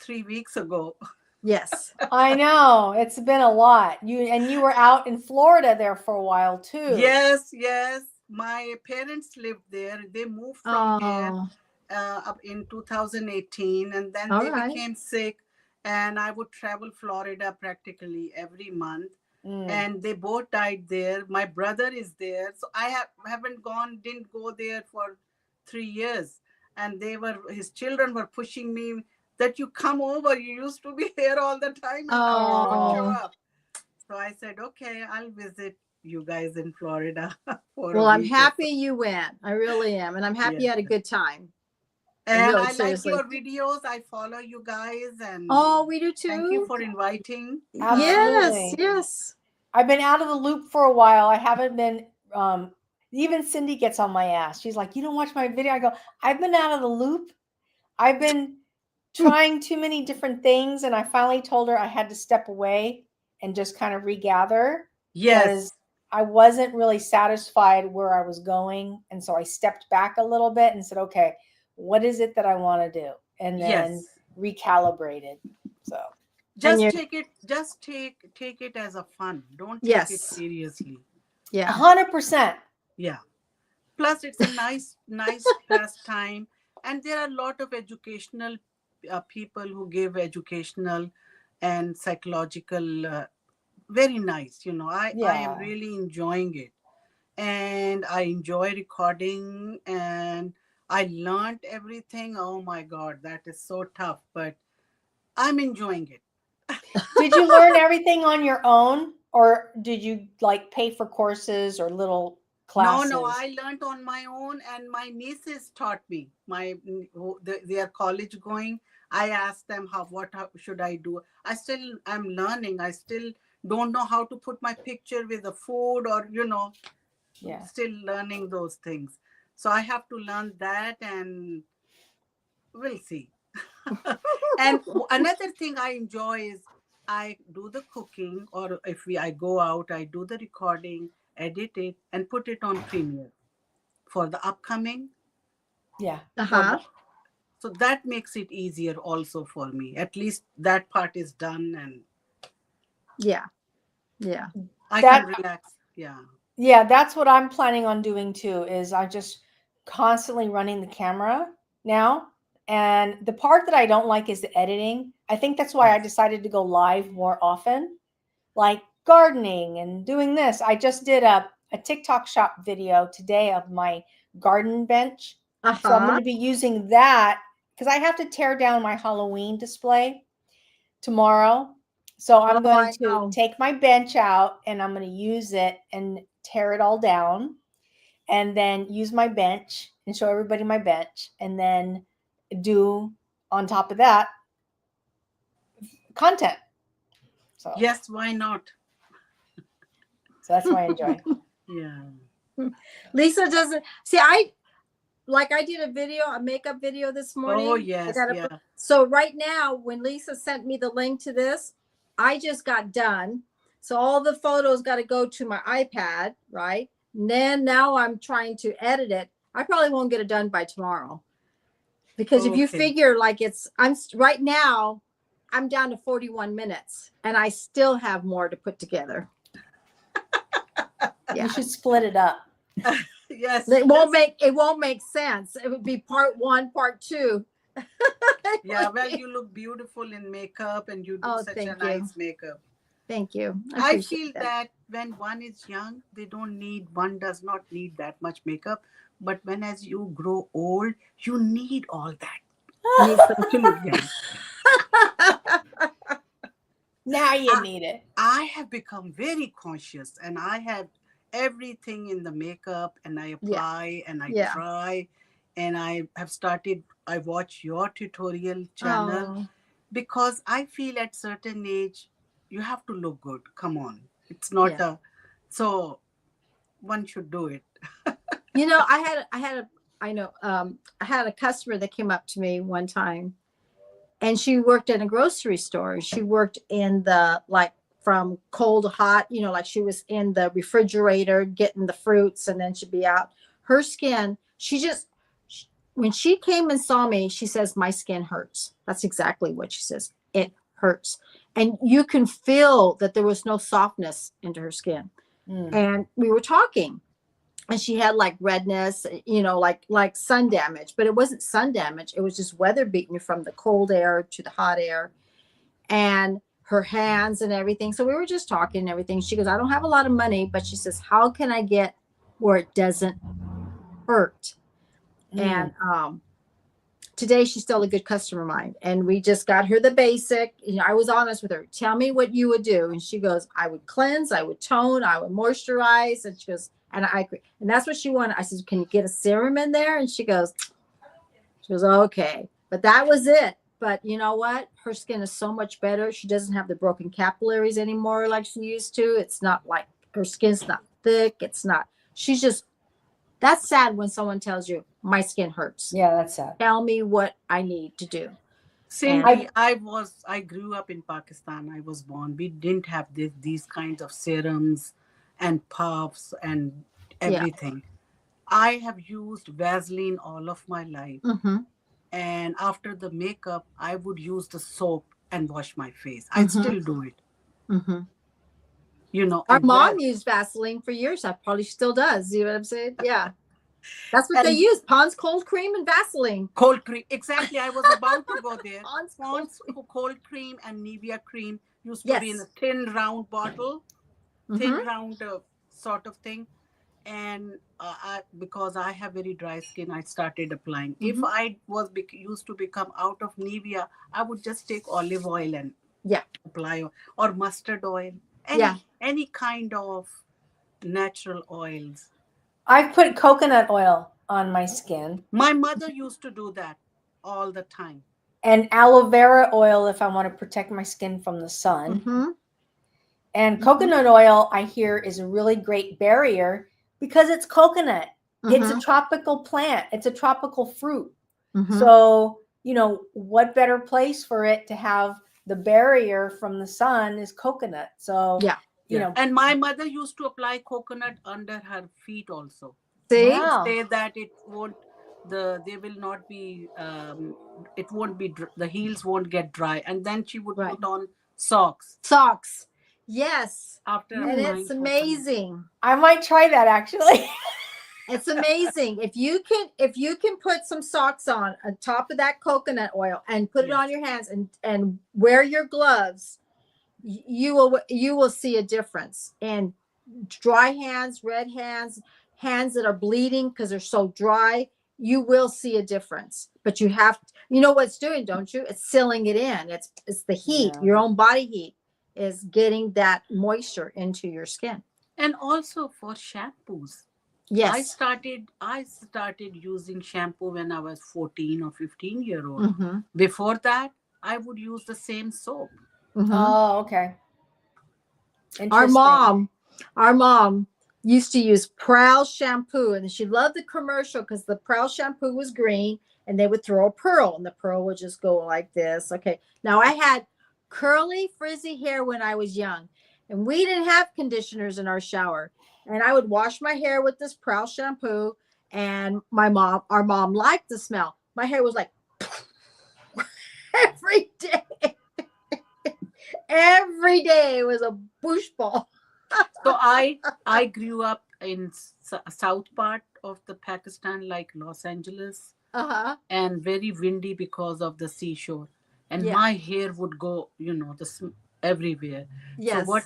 3 weeks ago. Yes. I know it's been a lot. You were out in Florida there for a while too. Yes, yes. My parents lived there. They moved from here Oh, up in 2018, and then all they right. became sick, and I would travel Florida practically every month. Mm. And they both died there. My brother is there, so I didn't go there for 3 years. And his children were pushing me that you come over. You used to be here all the time, and now you don't show Oh. up. So I said, okay, I'll visit you guys in Florida for Well, a I'm week. happy you went. I really am. And I'm happy you had a good time. And Really, I like seriously. your videos. I follow you guys, and Oh, we do too. thank you for inviting. Yes, Absolutely. yes. I've been out of the loop for a while. I haven't been. Even Cindy gets on my ass. She's like, "You don't watch my video." I go, "I've been out of the loop. I've been trying too many different things, and I finally told her I had to step away and just kind of regather because Yes, I wasn't really satisfied where I was going, and so I stepped back a little bit and said, "Okay, what is it that I want to do?" And then yes. recalibrated. So And you're, Just take it as a fun. Don't take it yes. seriously. Yeah. 100%. Yeah. Plus, it's a nice pastime, and there are a lot of educational people who give educational and psychological. Very nice, I am Yeah. really enjoying it, and I enjoy recording, and I learned everything. Oh my God, that is so tough, but I'm enjoying it. Did you learn everything on your own, or did you like pay for courses or little classes? No, I learned on my own, and my nieces taught me. They are college going. I asked them how should I do. I'm learning. I still don't know how to put my picture with the food, or Yeah. still learning those things. So I have to learn that, and we'll see. And another thing I enjoy is I do the cooking, or if I go out, I do the recording, edit it, and put it on Premiere for the upcoming. Yeah. So that makes it easier also for me. At least that part is done, and yeah. I can relax. Yeah. Yeah, that's what I'm planning on doing too, is I just constantly running the camera now. And the part that I don't like is the editing. I think that's why I decided to go live more often, like gardening and doing this. I just did a TikTok shop video today of my garden bench. So I'm going to be using that because I have to tear down my Halloween display tomorrow. So I'm going to take my bench out and I'm going to use it and tear it all down, and then use my bench and show everybody my bench, and then do on top of that content. So yes, why not? So that's what I enjoy. Yeah. Lisa doesn't see. I did a makeup video this morning. Oh yes, yeah. So right now, when Lisa sent me the link to this, I just got done. So all the photos got to go to my iPad, right? And then now I'm trying to edit it. I probably won't get it done by tomorrow, because if you figure right now, I'm down to 41 minutes and I still have more to put together. Yeah. You should split it up. Yes. It won't make sense. It would be part 1, part 2. Yeah, well, you look beautiful in makeup, and you do such a nice makeup. Thank you. I feel that when one is young, one does not need that much makeup. But when as you grow old, you need all that. To look young. Now you need it. I have become very conscious, and I have everything in the makeup, and I apply and I try, and I watch your tutorial channel because I feel at certain age you have to look good. Come on, it's not so one should do it. I had a customer that came up to me one time, and she worked in a grocery store. She worked in the from cold to hot, she was in the refrigerator getting the fruits, and then she'd be out. Her skin, when she came and saw me, she says, my skin hurts. That's exactly what she says. It hurts. And you can feel that there was no softness into her skin. And we were talking, and she had redness, like sun damage, but it wasn't sun damage. It was just weather beating you from the cold air to the hot air, and her hands and everything. So we were just talking and everything. She goes, I don't have a lot of money, but she says, how can I get where it doesn't hurt? And today she's still a good customer of mine. And we just got her the basic. I was honest with her. Tell me what you would do. And she goes, I would cleanse, I would tone, I would moisturize. And she goes, and I agree. And that's what she wanted. I said, can you get a serum in there? And she goes, okay. But that was it. But you know what? Her skin is so much better. She doesn't have the broken capillaries anymore like she used to. It's not like her skin's not thick. That's sad when someone tells you my skin hurts. Yeah, that's sad. Tell me what I need to do. Cindy, I grew up in Pakistan. I was born. We didn't have these kinds of serums and puffs and everything. I have used Vaseline all of my life. And after the makeup, I would use the soap and wash my face. I still do it. Our mom used Vaseline for years. I probably still does. You know what I'm saying? Yeah. That's what they use. Pond's cold cream and Vaseline. Cold cream. Exactly. I was about to go there. Pond's cold cream and Nivea cream used to be in a thin round bottle, thin round sort of thing. And because I have very dry skin, I started applying. If I used to become out of Nivea, I would just take olive oil and apply, or mustard oil. any kind of natural oils. I've put coconut oil on my skin My mother used to do that all the time. and aloe vera oil if I want to protect my skin from the sun. Mm-hmm. And coconut oil, I hear, is a really great barrier because it's coconut. It's a tropical plant. It's a tropical fruit. Mm-hmm. So, what better place for it to have the barrier from the sun is coconut. So, Yeah. And my mother used to apply coconut under her feet also. See? Wow. Say that it won't, they will not be, it won't be, the heels won't get dry. And then she would Right. put on socks Socks. Yes. after And applying it's coconut. amazing. I might try that actually. It's amazing. If you can put some socks on top of that coconut oil and put it on your hands and wear your gloves, you will see a difference. And dry hands, red hands, hands that are bleeding because they're so dry, you will see a difference. But you have to, you know what it's doing, don't you? It's sealing it in. It's the heat, Yeah. your own body heat is getting that moisture into your skin. And also for shampoos. Yes. I started using shampoo when I was 14 or 15-year-old. Mm-hmm. Before that, I would use the same soap. Mm-hmm. Oh, okay. Our Interesting. mom used to use Prowl shampoo, and she loved the commercial because the Prowl shampoo was green, and they would throw a pearl, and the pearl would just go like this. Okay. Now I had curly, frizzy hair when I was young, and we didn't have conditioners in our shower. And I would wash my hair with this Prowl shampoo, and our mom liked the smell. My hair was like every day. Every day was a bush ball. So I grew up in south part of the Pakistan, like Los Angeles, Uh-huh. and very windy because of the seashore. And Yeah. my hair would go, everywhere. Yes. So what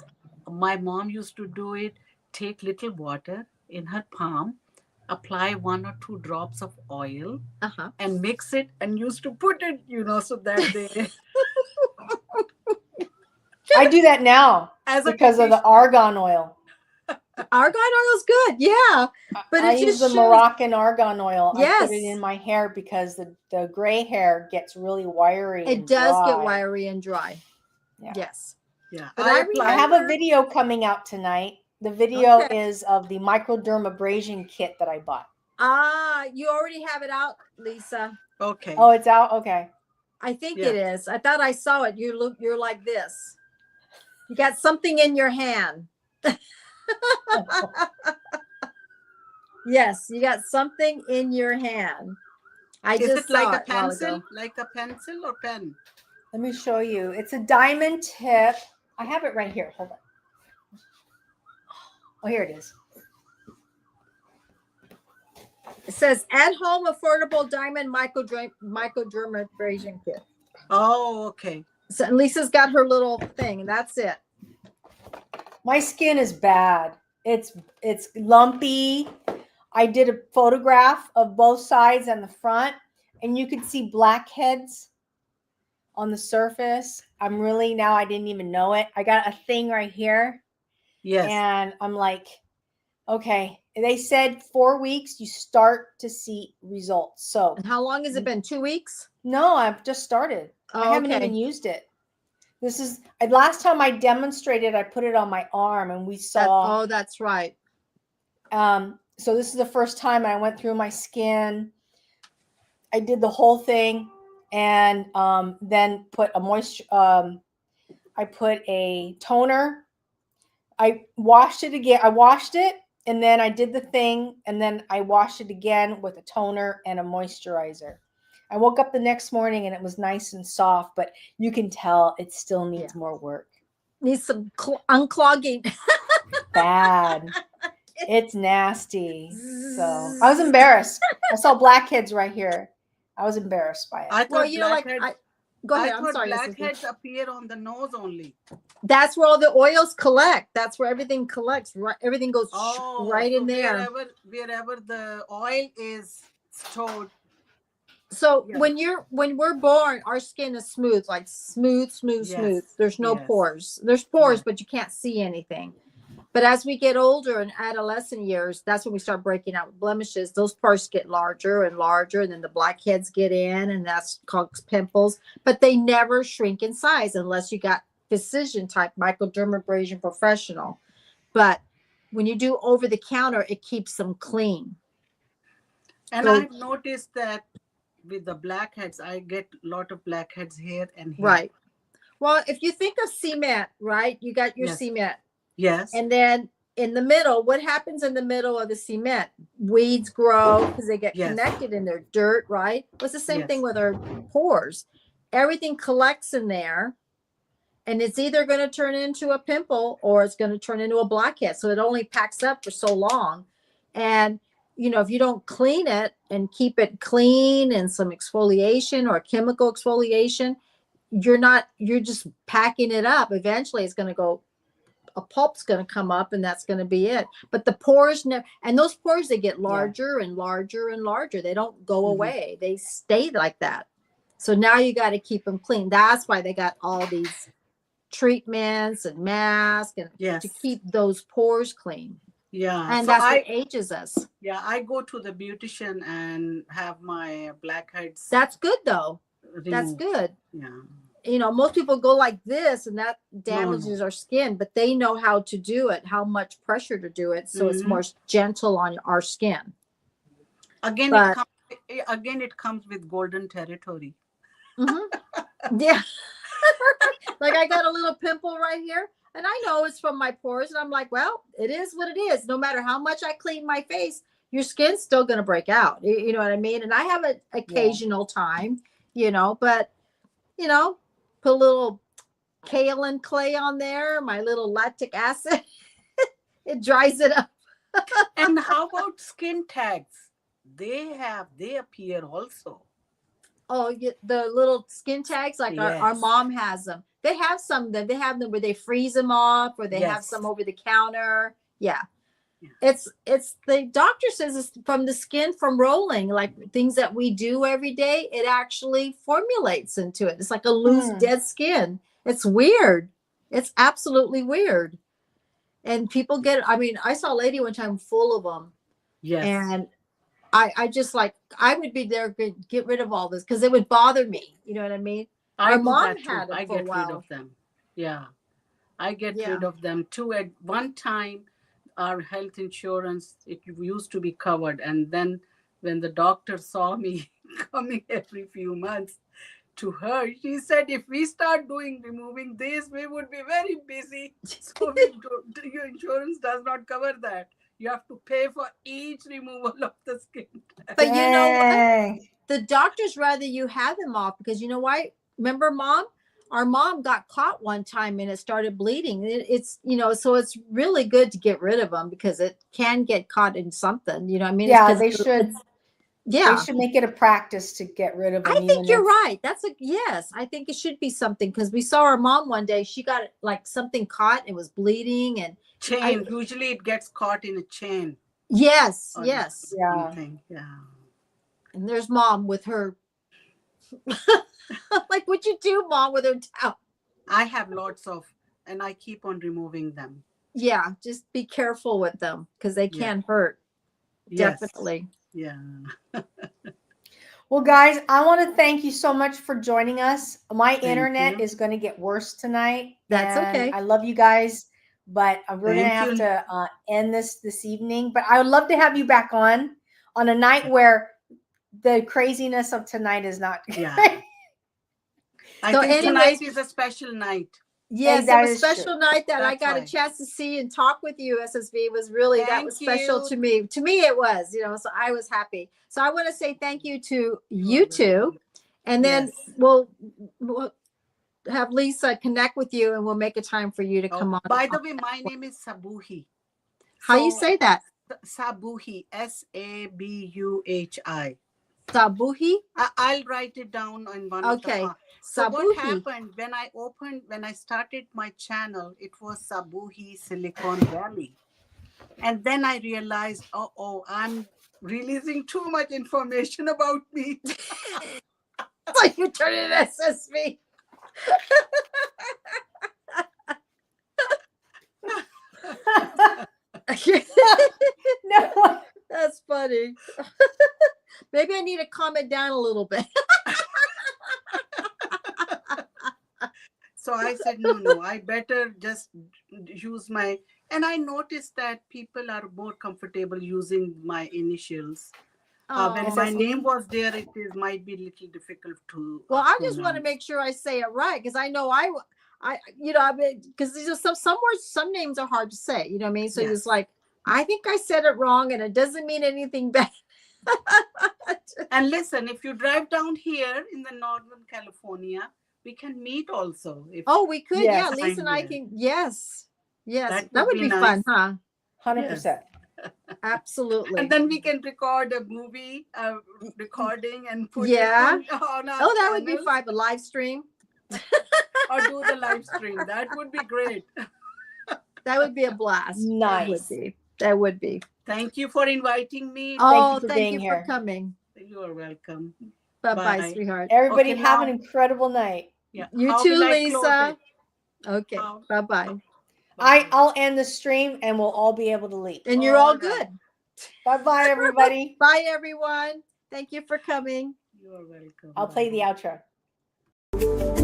my mom used to do it, take little water in her palm, apply 1 or 2 drops of oil, Uh-huh. and mix it, and used to put it, so that they I do that now as a because of the argan oil. Argan oil is good. Yeah. But I it use just the shows. Moroccan argan oil. I put it Yes. in my hair because the gray hair gets really wiry. It and does get dry. wiry and dry. Yeah. Yes. yeah. But I I have a remember- video coming out tonight. The video Okay. is of the microdermabrasion kit that I bought. You already have it out, Lisa. Okay. Oh, it's out? Okay. I think Yeah. it is. I thought I saw it. You're like this. You got something in your hand. Yes, you got something in your hand. I Is just it like saw a it while pencil? ago. Like a pencil or pen? Let me show you. It's a diamond tip. I have it right here. Hold on. Oh, here it is. It says at home affordable diamond microdermabrasion kit. Oh, okay. So and Lisa's got her little thing, and that's it. My skin is bad. It's lumpy. I did a photograph of both sides and the front, and you could see blackheads on the surface. I didn't even know it. I got a thing right here. Yes. And I'm like, okay. They said 4 weeks, you start to see results. So And how long has it been? 2 weeks? no, I've just started. I Oh, haven't okay. even used it. This is last time I demonstrated, I put it on my arm and we saw. That's right. So this is the first time I went through my skin. I did the whole thing and then put a moisture. I put a toner. I washed it again. I washed it and then I did the thing and then I washed it again with a toner and a moisturizer. I woke up the next morning and it was nice and soft, but you can tell it still needs more work. Needs some unclogging. Bad. It's nasty. So I was embarrassed. I saw blackheads right here. I was embarrassed by it. I thought Well, you know, like blackheads, go ahead. I I'm thought sorry. blackheads appear on the nose only. That's where all the oils collect. That's where everything collects. Right, everything goes Oh, right in so there. Wherever the oil is stored. So Yeah. when we're born, our skin is smooth, like smooth. Yes, There's no yes. pores. There's pores, Yeah. but you can't see anything. But as we get older in adolescent years, that's when we start breaking out with blemishes. Those pores get larger and larger, and then the blackheads get in, and that's called pimples. But they never shrink in size unless you got physician type microdermabrasion professional. But when you do over the counter, it keeps them clean. And So- I've noticed that with the blackheads, I get a lot of blackheads here and here. Right. Well, if you think of cement, right? You got your Yes. cement. Yes. And then in the middle, what happens in the middle of the cement? Weeds grow because they get Yes. connected in their dirt, right? It's the same Yes. thing with our pores. Everything collects in there, and it's either going to turn into a pimple or it's going to turn into a blackhead. So it only packs up for so long. And, if you don't clean it and keep it clean and some exfoliation or chemical exfoliation, you're just packing it up. Eventually it's going to go, a pulp's going to come up, and that's going to be it. But the pores and those pores, they get larger and larger and larger. They don't go away. They stay like that. So now you got to keep them clean. That's why they got all these treatments and masks and Yes. to keep those pores clean. Yeah. And So that's what ages us. Yeah, I go to the beautician and have my blackheads. That's good though. removed. That's good. Yeah. Most people go like this and that damages our skin, but they know how to do it, how much pressure to do it. So it's more gentle on our skin. Again, But- it comes with golden territory. Yeah. Like I got a little pimple right here, and I know it's from my pores, and I'm like, well, it is what it is. No matter how much I clean my face, your skin's still going to break out. You know what I mean? And I have an occasional time, but put a little kaolin clay on there, my little lactic acid, it dries it up. And how about skin tags? They appear also. Oh, the little skin tags, like our Yes. mom has them. They have some of them. They have them where they freeze them off, or they have Yes. some over the counter. Yeah. Yeah. It's the doctor says it's from the skin from rolling, like things that we do every day. It actually formulates into it. It's like a loose dead skin. It's weird. It's absolutely weird. And people get, I saw a lady one time full of them. Yes. And I just I would be there to get rid of all this because it would bother me. You know what I mean? Our mom had them I for a get while. rid of them. Yeah. I get Yeah. rid of them too. At one time, our health insurance, it used to be covered. And then when the doctor saw me coming every few months to her, she said, if we start removing this, we would be very busy. So your insurance does not cover that. You have to pay for each removal of the skin. But you know what? Dang. The doctors rather you have them off because you know why? Remember, Mom? Our mom got caught one time and it started bleeding. It's so it's really good to get rid of them because it can get caught in something. You know what I mean? Yeah, It's 'cause they should. Yeah. They should make it a practice to get rid of them. I think you're right. Yes. I think it should be something because we saw our mom one day. She got like something caught. It was bleeding and Chain. Usually it gets caught in a chain. yes. or Yes. Yeah. something. Yeah. And there's Mom with her. Like, what'd you do, Mom, with her towel? I have lots of, and I keep on removing them. Yeah, just be careful with them because they can hurt. Yes. Definitely. Yeah. Well, guys, I want to thank you so much for joining us. My Thank internet you. is going to get worse tonight. That's and okay. I love you guys, but we're going to Thank have you. to end this evening. But I would love to have you back on a night where the craziness of tonight is not. Yeah. I So think anyways- tonight is a special night. Yes, that it was is special night that I That's got a why. chance to see and talk with you, SSV. It was really, that Thank was special you. to me. To me, it was, so I was happy. So I want to say thank you to you are two. welcome. And then Yes. we'll have Lisa connect with you and we'll make a time for you to come on. By the way, my name is Sabuhi. How you say that? Sabuhi. Sabuhi. Sabuhi? I'll write it down on one of Okay. the. So what Sabuhi. happened when I started my channel, it was Sabuhi Silicon Valley. And then I realized, I'm releasing too much information about me. So you turn it SSV. No. That's funny. Maybe I need to calm it down a little bit. So I said, no, I better just use my, and I noticed that people are more comfortable using my initials. When Oh. my name was there, it is might be a little difficult to. Well, I just want to make sure I say it right, because I know I mean, because these are some words, some names are hard to say. You know what I mean? So he was Yes. like, I think I said it wrong, and it doesn't mean anything bad. And listen, if you drive down here in the Northern California, we can meet also. If Oh, we could, Yes. yeah. Lisa and I Yeah. can, yes, That that would would be be fun, nice. huh? 100%. Absolutely. And then we can record a movie recording and put Yeah. it on our Oh, that would be channel, fun. A live stream. or do the live stream. That would be great. That would be a blast. Nice. That would be. Thank you for inviting me. Oh, you for thank being you here. for coming. You are welcome. Bye-bye, Bye. sweetheart. Everybody Okay, have an now- incredible night. Yeah. You How too, will I close Lisa. it? Okay. How- Bye-bye. Bye. I'll end the stream and we'll all be able to leave. And you're all All right. good. Bye-bye, everybody. Bye, everyone. Thank you for coming. You are welcome. I'll play the Bye. outro.